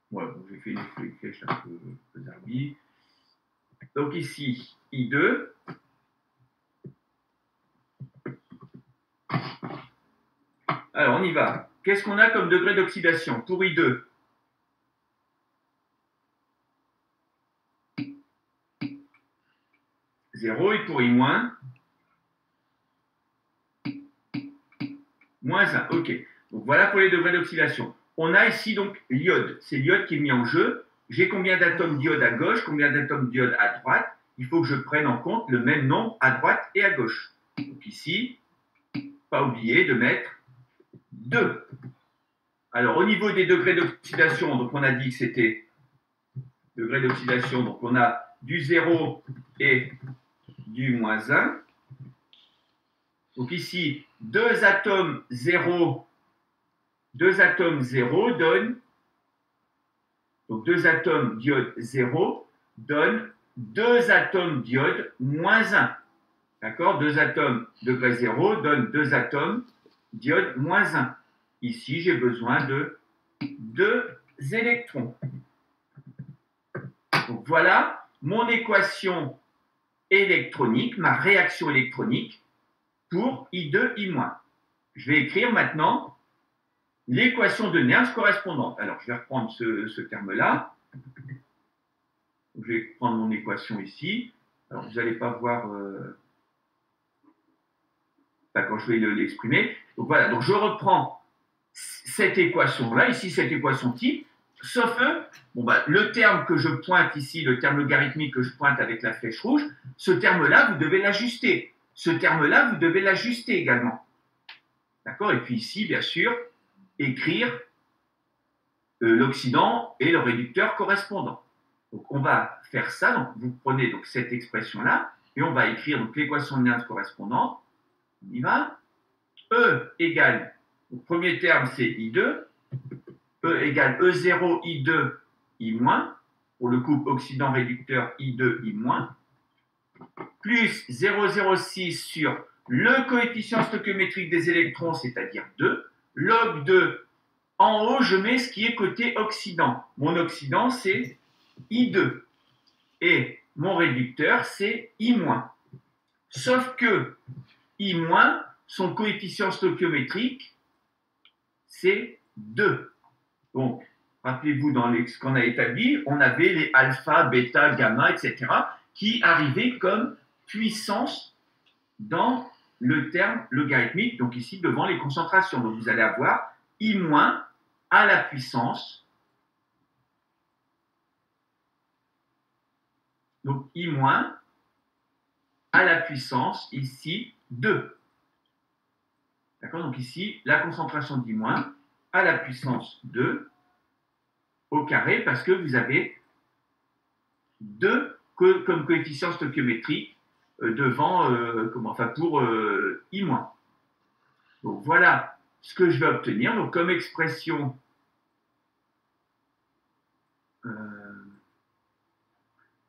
voilà, bon, j'ai fait une flèche un peu zarbi. Donc ici, I2, alors on y va. Qu'est-ce qu'on a comme degré d'oxydation pour I2? Zéro, et pour I-, -1. Ok. Donc voilà pour les degrés d'oxydation. On a ici donc l'iode. C'est l'iode qui est mis en jeu. J'ai combien d'atomes d'iode à gauche, combien d'atomes d'iode à droite? Il faut que je prenne en compte le même nombre à droite et à gauche. Donc ici, pas oublier de mettre 2. Alors au niveau des degrés d'oxydation, donc on a dit que c'était degré d'oxydation. Donc, on a du 0 et du moins 1. Donc, ici, deux atomes 0 donnent, donc 2 atomes d'iode 0 donnent 2 atomes d'iode moins 1. D'accord? 2 atomes degré 0 donnent 2 atomes d'iode moins 1. Ici, j'ai besoin de 2 électrons. Donc voilà mon équation électronique, ma réaction électronique pour I2, I-. Je vais écrire maintenant l'équation de Nernst correspondante. Alors, je vais reprendre ce terme-là. Je vais prendre mon équation ici. Alors, vous n'allez pas voir quand je vais l'exprimer. Donc voilà, donc je reprends cette équation-là, ici cette équation type, sauf le terme que je pointe ici, le terme logarithmique que je pointe avec la flèche rouge, ce terme-là, vous devez l'ajuster. Ce terme-là, vous devez l'ajuster également. D'accord? Et puis ici, bien sûr, écrire l'oxydant et le réducteur correspondant. Donc on va faire ça, donc vous prenez donc cette expression-là, et on va écrire donc l'équation de Nernst correspondante. On y va. E égale, le premier terme c'est I2, E égale E0 I2 I-, pour le couple oxydant-réducteur I2 I-, plus 0,06 sur le coefficient stoichiométrique des électrons, c'est-à-dire 2, log 2. En haut, je mets ce qui est côté oxydant. Mon oxydant, c'est I2. Et mon réducteur, c'est I-. Sauf que I-, son coefficient stoichiométrique, c'est 2. Donc, rappelez-vous, dans ce qu'on a établi, on avait les alpha, bêta, gamma, etc., qui arrivaient comme puissance dans le terme logarithmique, donc ici devant les concentrations. Donc vous allez avoir I- à la puissance, donc I- à la puissance, ici, 2. D'accord? Donc ici, la concentration d'I- à la puissance 2 au carré, parce que vous avez 2 comme coefficient stoichiométrique devant, pour I-. Donc voilà ce que je vais obtenir. Donc comme expression,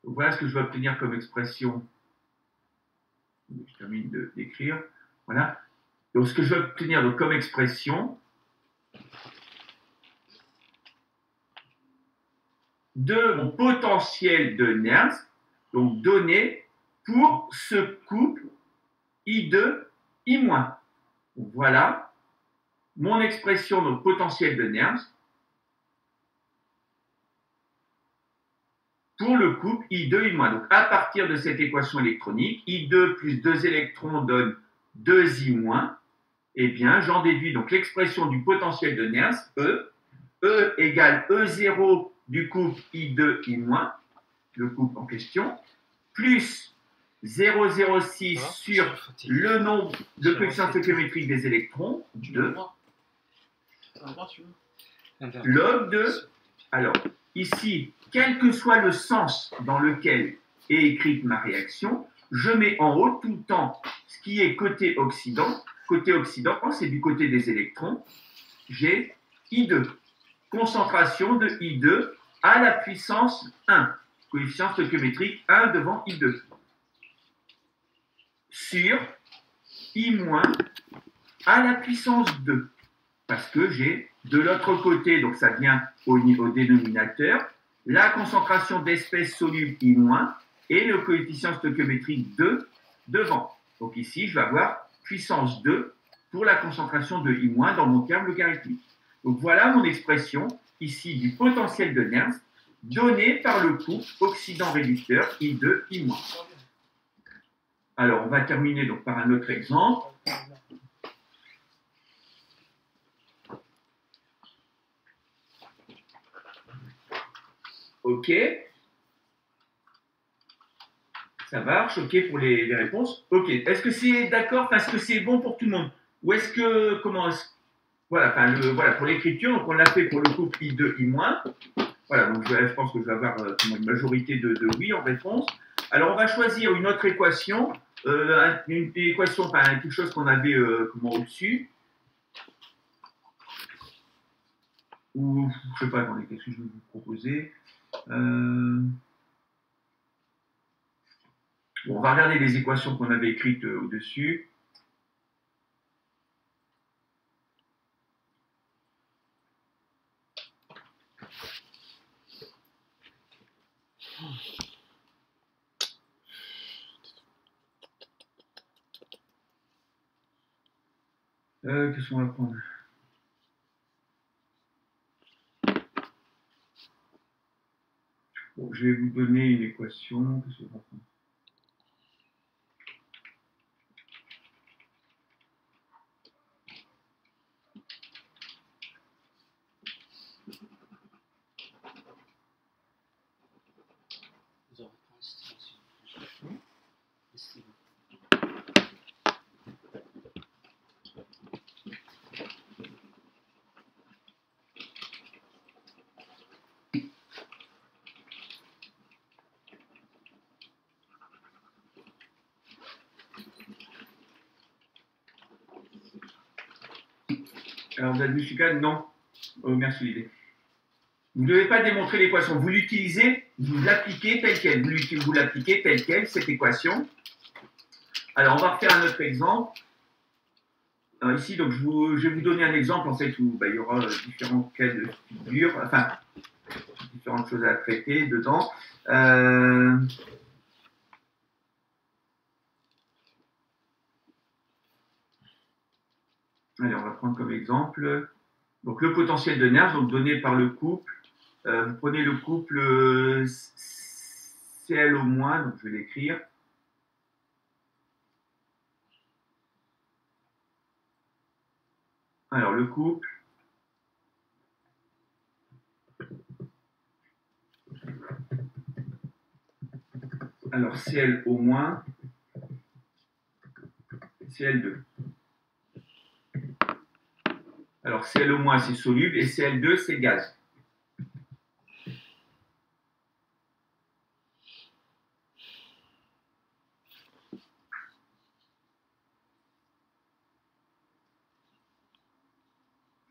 voilà ce que je vais obtenir comme expression. Je termine d'écrire. Voilà. Donc ce que je vais obtenir donc, comme expression de mon potentiel de Nernst, donc donné pour ce couple I2, I-. Voilà mon expression, donc potentiel de Nernst, pour le couple I2, I-. Donc à partir de cette équation électronique, I2 plus 2 électrons donne 2 I-. Eh bien, j'en déduis donc l'expression du potentiel de Nernst, E égale E0 du couple I2, I-, le couple en question, plus 0,06 sur le nombre de coefficients stoichiométriques des électrons, 2, log 2. Alors, ici, quel que soit le sens dans lequel est écrite ma réaction, je mets en haut tout le temps ce qui est côté oxydant. Côté oxydant, c'est du côté des électrons. J'ai I2. Concentration de I2 à la puissance 1. Coefficient stoichiométrique 1 devant I2. Sur I- à la puissance 2. Parce que j'ai de l'autre côté, donc ça vient au dénominateur, la concentration d'espèces solubles I- et le coefficient stoichiométrique 2 devant. Donc ici, je vais avoir puissance 2 pour la concentration de I- dans mon terme logarithmique. Donc voilà mon expression ici du potentiel de Nernst donné par le couple oxydant-réducteur I2, I-. Alors, on va terminer donc par un autre exemple. OK. Ça marche, OK pour les réponses. OK. Est-ce que c'est d'accord? Est-ce que c'est bon pour tout le monde? Ou est-ce que, voilà, voilà, pour l'écriture, donc on l'a fait pour le couple I2, I-. Voilà, donc je pense que je vais avoir une majorité de oui en réponse. Alors, on va choisir une autre équation, une équation, enfin, quelque chose qu'on avait au-dessus. Ou, je ne sais pas, attendez, qu'est-ce que je vais vous proposer Bon, on va regarder les équations qu'on avait écrites au-dessus. Qu'est-ce qu'on va prendre? Bon, je vais vous donner une équation. Qu'est-ce qu'on va prendre? Alors, vous avez vu, Chican? Non. Merci, l'idée. Vous ne devez pas démontrer l'équation. Vous l'utilisez, vous l'appliquez telle qu'elle. Vous l'appliquez telle qu'elle, cette équation. Alors, on va refaire un autre exemple. Alors, ici, donc, je vais vous donner un exemple, en fait, où il y aura différents cas de figure, enfin, différentes choses à traiter dedans. Allez, on va prendre comme exemple donc, le potentiel de Nernst, donc donné par le couple. Vous prenez le couple CL au moins, donc je vais l'écrire. Alors, le couple. Alors, CL au moins, CL2. Alors, Cl au moins, c'est soluble, et Cl2, c'est gaz.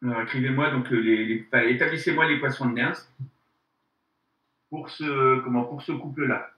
Alors, écrivez-moi, donc, établissez-moi l'équation de Nernst pour ce couple-là.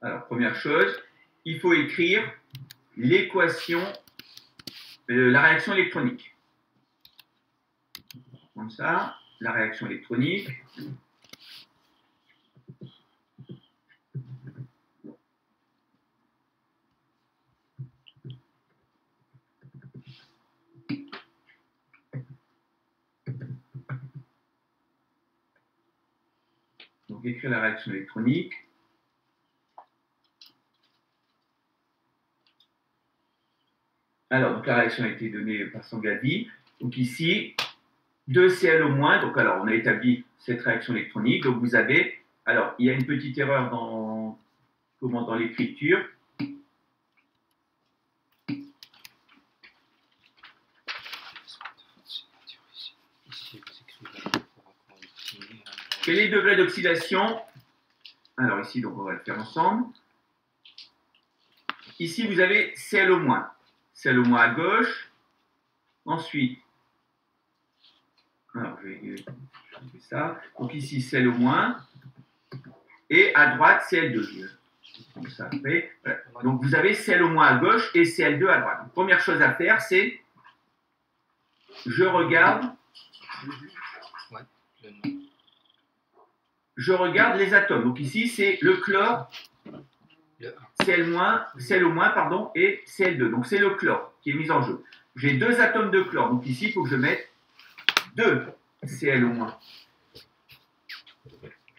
Alors, première chose, il faut écrire l'équation, la réaction électronique. Comme ça, la réaction électronique. Donc, écrire la réaction électronique. Alors, donc, la réaction a été donnée par Sangavi. Donc, ici, 2Cl au moins. Donc, alors, on a établi cette réaction électronique. Donc, vous avez, alors, il y a une petite erreur dans l'écriture. Quel est le degré d'oxydation? Alors, ici, donc, on va le faire ensemble. Ici, vous avez Cl au moins. Cl au moins à gauche. Ensuite, alors, je vais ça. Donc, ici, Cl au moins. Et à droite, Cl2. Comme ça après. Voilà. Donc, vous avez Cl au moins à gauche et Cl2 à droite. Donc, première chose à faire, c'est je regarde les atomes. Donc, ici, c'est le chlore. Cl-, pardon, et Cl2. Donc c'est le chlore qui est mis en jeu. J'ai 2 atomes de chlore. Donc ici, il faut que je mette 2 Cl-.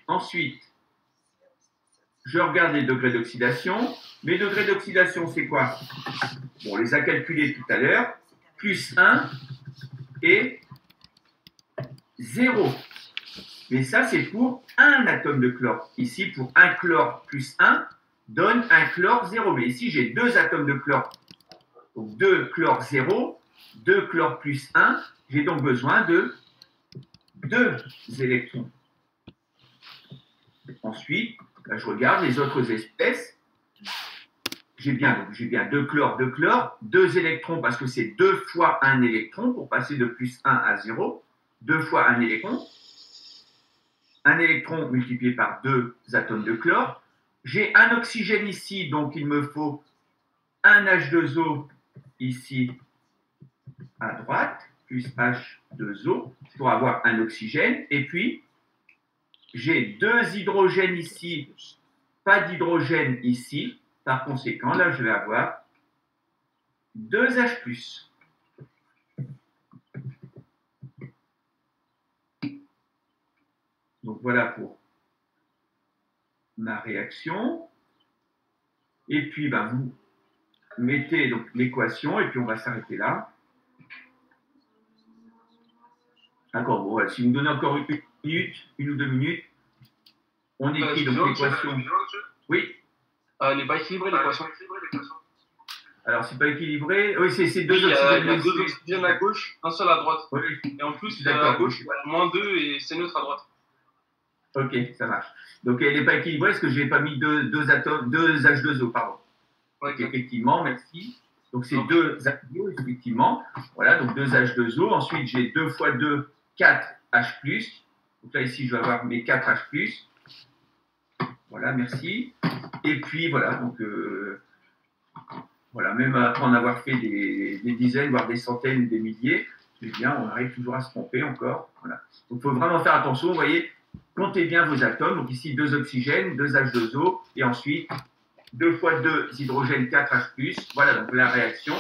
Ensuite, je regarde les degrés d'oxydation. Mes degrés d'oxydation, c'est quoi? Bon, on les a calculés tout à l'heure. Plus 1 et 0. Mais ça, c'est pour un atome de chlore. Ici, pour un chlore plus 1, donne un chlore 0. Mais ici, j'ai 2 atomes de chlore. Donc 2 chlore 0, 2 chlore plus 1. J'ai donc besoin de 2 électrons. Ensuite, là, je regarde les autres espèces. J'ai bien 2 chlore, 2 électrons parce que c'est 2 fois 1 électron pour passer de plus 1 à 0. 2 fois 1 électron. Un électron multiplié par 2 atomes de chlore. J'ai un oxygène ici, donc il me faut un H2O ici à droite, plus H2O, pour avoir un oxygène. Et puis, j'ai 2 hydrogènes ici, pas d'hydrogène ici. Par conséquent, là, je vais avoir 2 H+. Donc, voilà pour ma réaction. Et puis, ben, vous mettez donc l'équation, et puis on va s'arrêter là. D'accord, bon, voilà. Si vous me donnez encore une ou deux minutes, on écrit donc l'équation. Oui. Elle n'est pas équilibrée, l'équation. Alors, c'est pas équilibré. Oui, c'est 2 Il y oxygènes. a 2 oxygènes à gauche, un seul à droite. Oui. Et en plus, à gauche, moins 2 et c'est neutre à droite. Ok, ça marche. Donc, elle n'est pas équilibrée parce que je n'ai pas mis 2 H2O, pardon. Ouais, donc, effectivement, merci. Donc, c'est 2 H2O, effectivement. Voilà, donc 2 H2O. Ensuite, j'ai 2 fois 2, 4 H+. Donc là, ici, je vais avoir mes 4 H+. Voilà, merci. Et puis, voilà, donc, voilà, même après en avoir fait des dizaines, voire des centaines, des milliers, eh bien, on arrive toujours à se tromper encore. Voilà. Donc, il faut vraiment faire attention, vous voyez. Comptez bien vos atomes. Donc ici, 2 oxygènes, 2 H2O, et ensuite 2 fois 2 hydrogène, 4 H+. Voilà donc la réaction.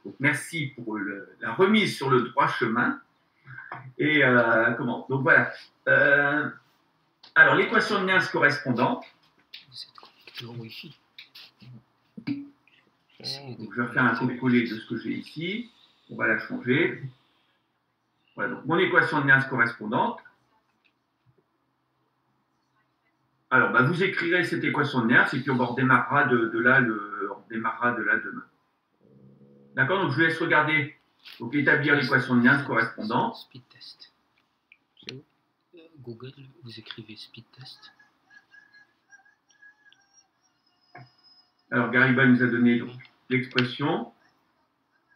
Donc, merci pour la remise sur le droit chemin. Et comment? Donc voilà. Alors, l'équation de Nernst correspondante. Donc, je vais faire un copier-coller de ce que j'ai ici. On va la changer. Voilà, donc mon équation de Nernst correspondante. Alors, bah, vous écrirez cette équation de Nernst et puis on redémarrera de là demain. D'accord? Donc, je vous laisse regarder, donc établir l'équation de Nernst correspondante. Speed test. Google, vous écrivez speed test. Alors, Gariba nous a donné l'expression.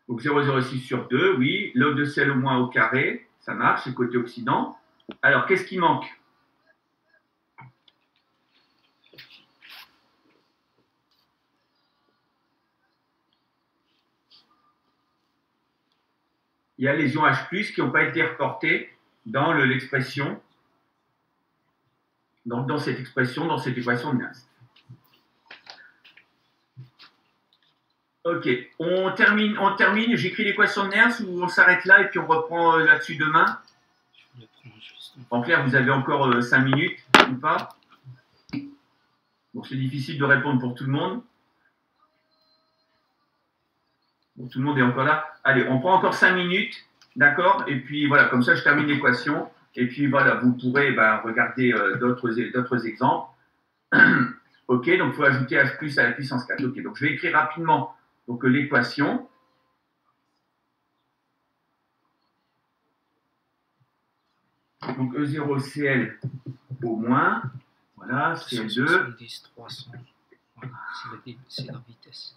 Donc, 0,06 sur 2, oui. Log de Cl au moins au carré, ça marche, c'est côté oxydant. Alors, qu'est-ce qui manque? Il y a les ions H+, qui n'ont pas été reportés dans l'expression, dans cette expression, dans cette équation de Nernst. Ok, on termine, j'écris l'équation de Nernst ou on s'arrête là et puis on reprend là-dessus demain? Je le prends juste. En clair, vous avez encore 5 minutes ou pas? Bon, c'est difficile de répondre pour tout le monde. Bon, tout le monde est encore là. Allez, on prend encore 5 minutes, d'accord? Et puis voilà, comme ça, je termine l'équation. Et puis voilà, vous pourrez regarder d'autres exemples. Ok, donc il faut ajouter H+ à la puissance 4. Ok, donc je vais écrire rapidement l'équation. Donc E0Cl au moins, voilà, Cl2. 270, 300, voilà, c'est la vitesse.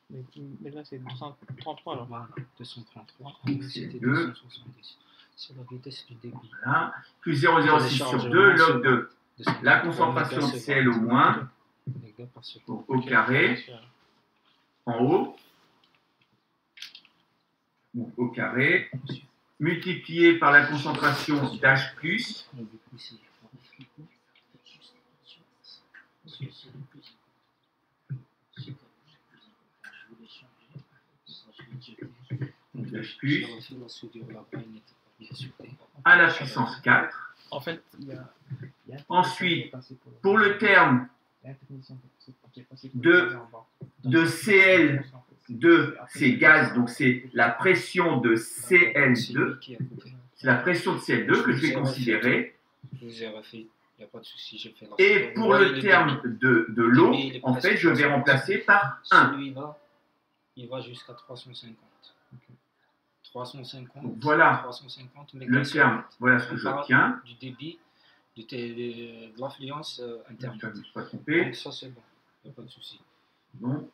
Mais là, c'est 233 alors. Voilà, 233, c'était Cl2. 270. C'est la vitesse du débit. Voilà, plus 0,06 sur 2, log de la concentration de Cl au moins, donc au carré, en haut, donc au carré, multiplié par la concentration d'H+, H plus J'ai refait la soudure là-bas, il n'était pas bien soudé. à la puissance 4. En fait, il y a un Ensuite, technicien qui est passé pour le terme il y a un technicien qui est passé de en bas. de CL2, c'est gaz, donc c'est la pression de C'est CL2, lui qui a coupé. c'est la pression de CL2 que je vais considérer. Je vous ai refait, il n'y a pas de souci, j'ai fait la Et soudure. pour le terme de l'eau, en fait, je vais remplacer par 1. Celui-là, il va jusqu'à 350. 350. Donc voilà 350 le terme, voilà ce que On parle j'obtiens. du débit de l'affluence interne. Je ne me suis pas trompé. Donc ça c'est bon, il n'y a pas de souci. Bon.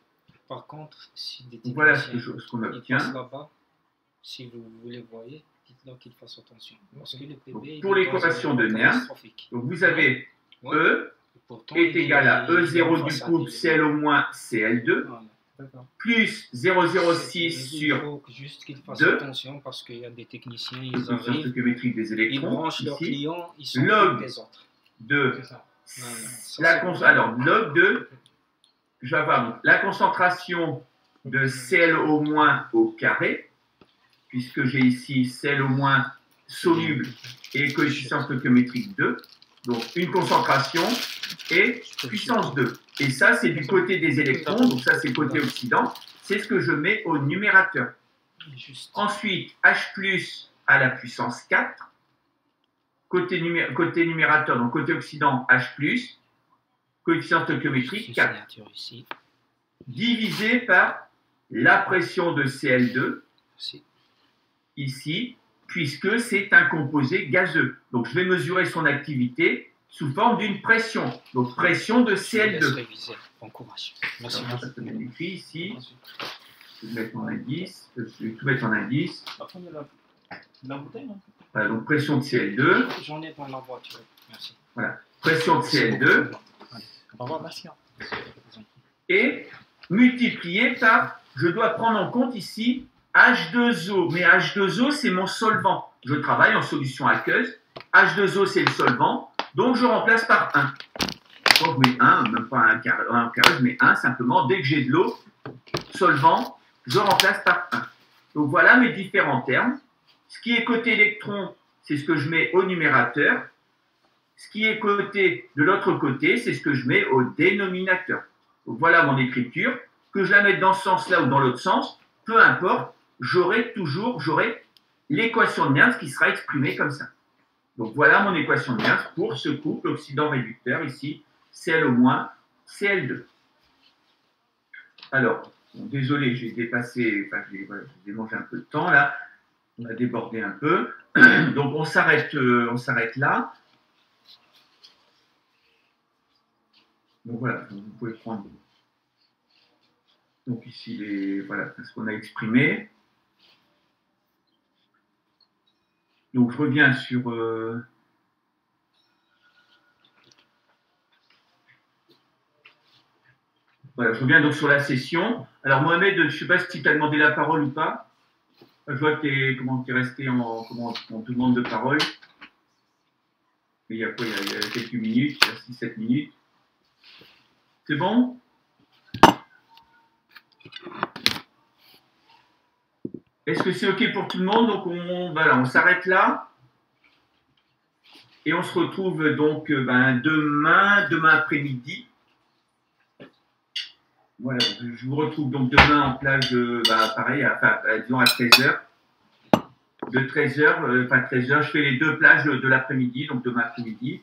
Par contre, si des Donc voilà ce techniciens, qu'on ils passent obtient. là-bas, si vous les voyez, dites-leur qu'ils fassent attention. Parce que le PB, Donc, il pour est l'équation dans un de Nernst, catastrophique. Donc vous avez Ouais. E Et pourtant, est égal à il est E0 du face à couple des- CL au moins CL2 Voilà. D'accord. plus 0,06 Il sur faut juste qu'ils fassent 2. attention parce qu'il y a des techniciens, la ils puissance arrivent, stoichiométrique des ils électrons. branchent leurs Ici, clients, ils sont log des autres. de C'est ça. Voilà. Ça, c'est alors log de, je vais avoir donc la concentration de CL au moins au carré, puisque j'ai ici CL au moins soluble et coefficient stoichiométrique 2. Donc une concentration et puissance 2. Et ça, c'est du côté des électrons, donc ça, c'est côté oxydant. C'est ce que je mets au numérateur. Juste. Ensuite, H plus à la puissance 4. Côté numérateur, donc côté oxydant, H plus, coefficient stoichiométrique Une 4, signature ici. divisé par la pression de CL2, Aussi. ici, puisque c'est un composé gazeux. Donc, je vais mesurer son activité sous forme d'une pression. Donc, pression de Je vous laisse CL2. réviser. Bon courage. Merci. Alors, ça peut bien écrit ici. Je vais mettre en indice. Je vais tout mettre en indice. Après, il y a la bouteille, non? Voilà, donc pression de CL2. J'en ai dans la voiture. Merci. Pression de CL2 Au revoir, merci. et multiplié par, je dois prendre en compte ici H2O. Mais H2O, c'est mon solvant. Je travaille en solution aqueuse. H2O, c'est le solvant. Donc, je remplace par 1. Donc, je mets 1, même pas un carré, je mets 1 simplement. Dès que j'ai de l'eau, solvant, je remplace par 1. Donc, voilà mes différents termes. Ce qui est côté électron, c'est ce que je mets au numérateur. Ce qui est côté de l'autre côté, c'est ce que je mets au dénominateur. Donc, voilà mon écriture. Que je la mette dans ce sens-là ou dans l'autre sens, peu importe, j'aurai l'équation de Nernst qui sera exprimée comme ça. Donc voilà mon équation de Nernst pour ce couple oxydant-réducteur ici, Cl au moins, Cl2. Alors, bon, désolé, j'ai dépassé, enfin j'ai démangé un peu de temps là, on a débordé un peu. Donc on s'arrête là. Donc voilà, vous pouvez prendre. Donc ici, voilà ce qu'on a exprimé. Donc je reviens sur... Voilà, je reviens donc sur la session. Alors Mohamed, je ne sais pas si tu as demandé la parole ou pas. Je vois que tu es resté en demande de parole. Mais il y a quoi? Il y a quelques minutes, il y a 6-7 minutes. C'est bon? Est-ce que c'est OK pour tout le monde? Donc on s'arrête là. Et on se retrouve donc demain après-midi. Voilà, je vous retrouve donc demain en plage, pareil, disons à 13h. De 13h, 13h, je fais les deux plages de l'après-midi, donc demain après-midi.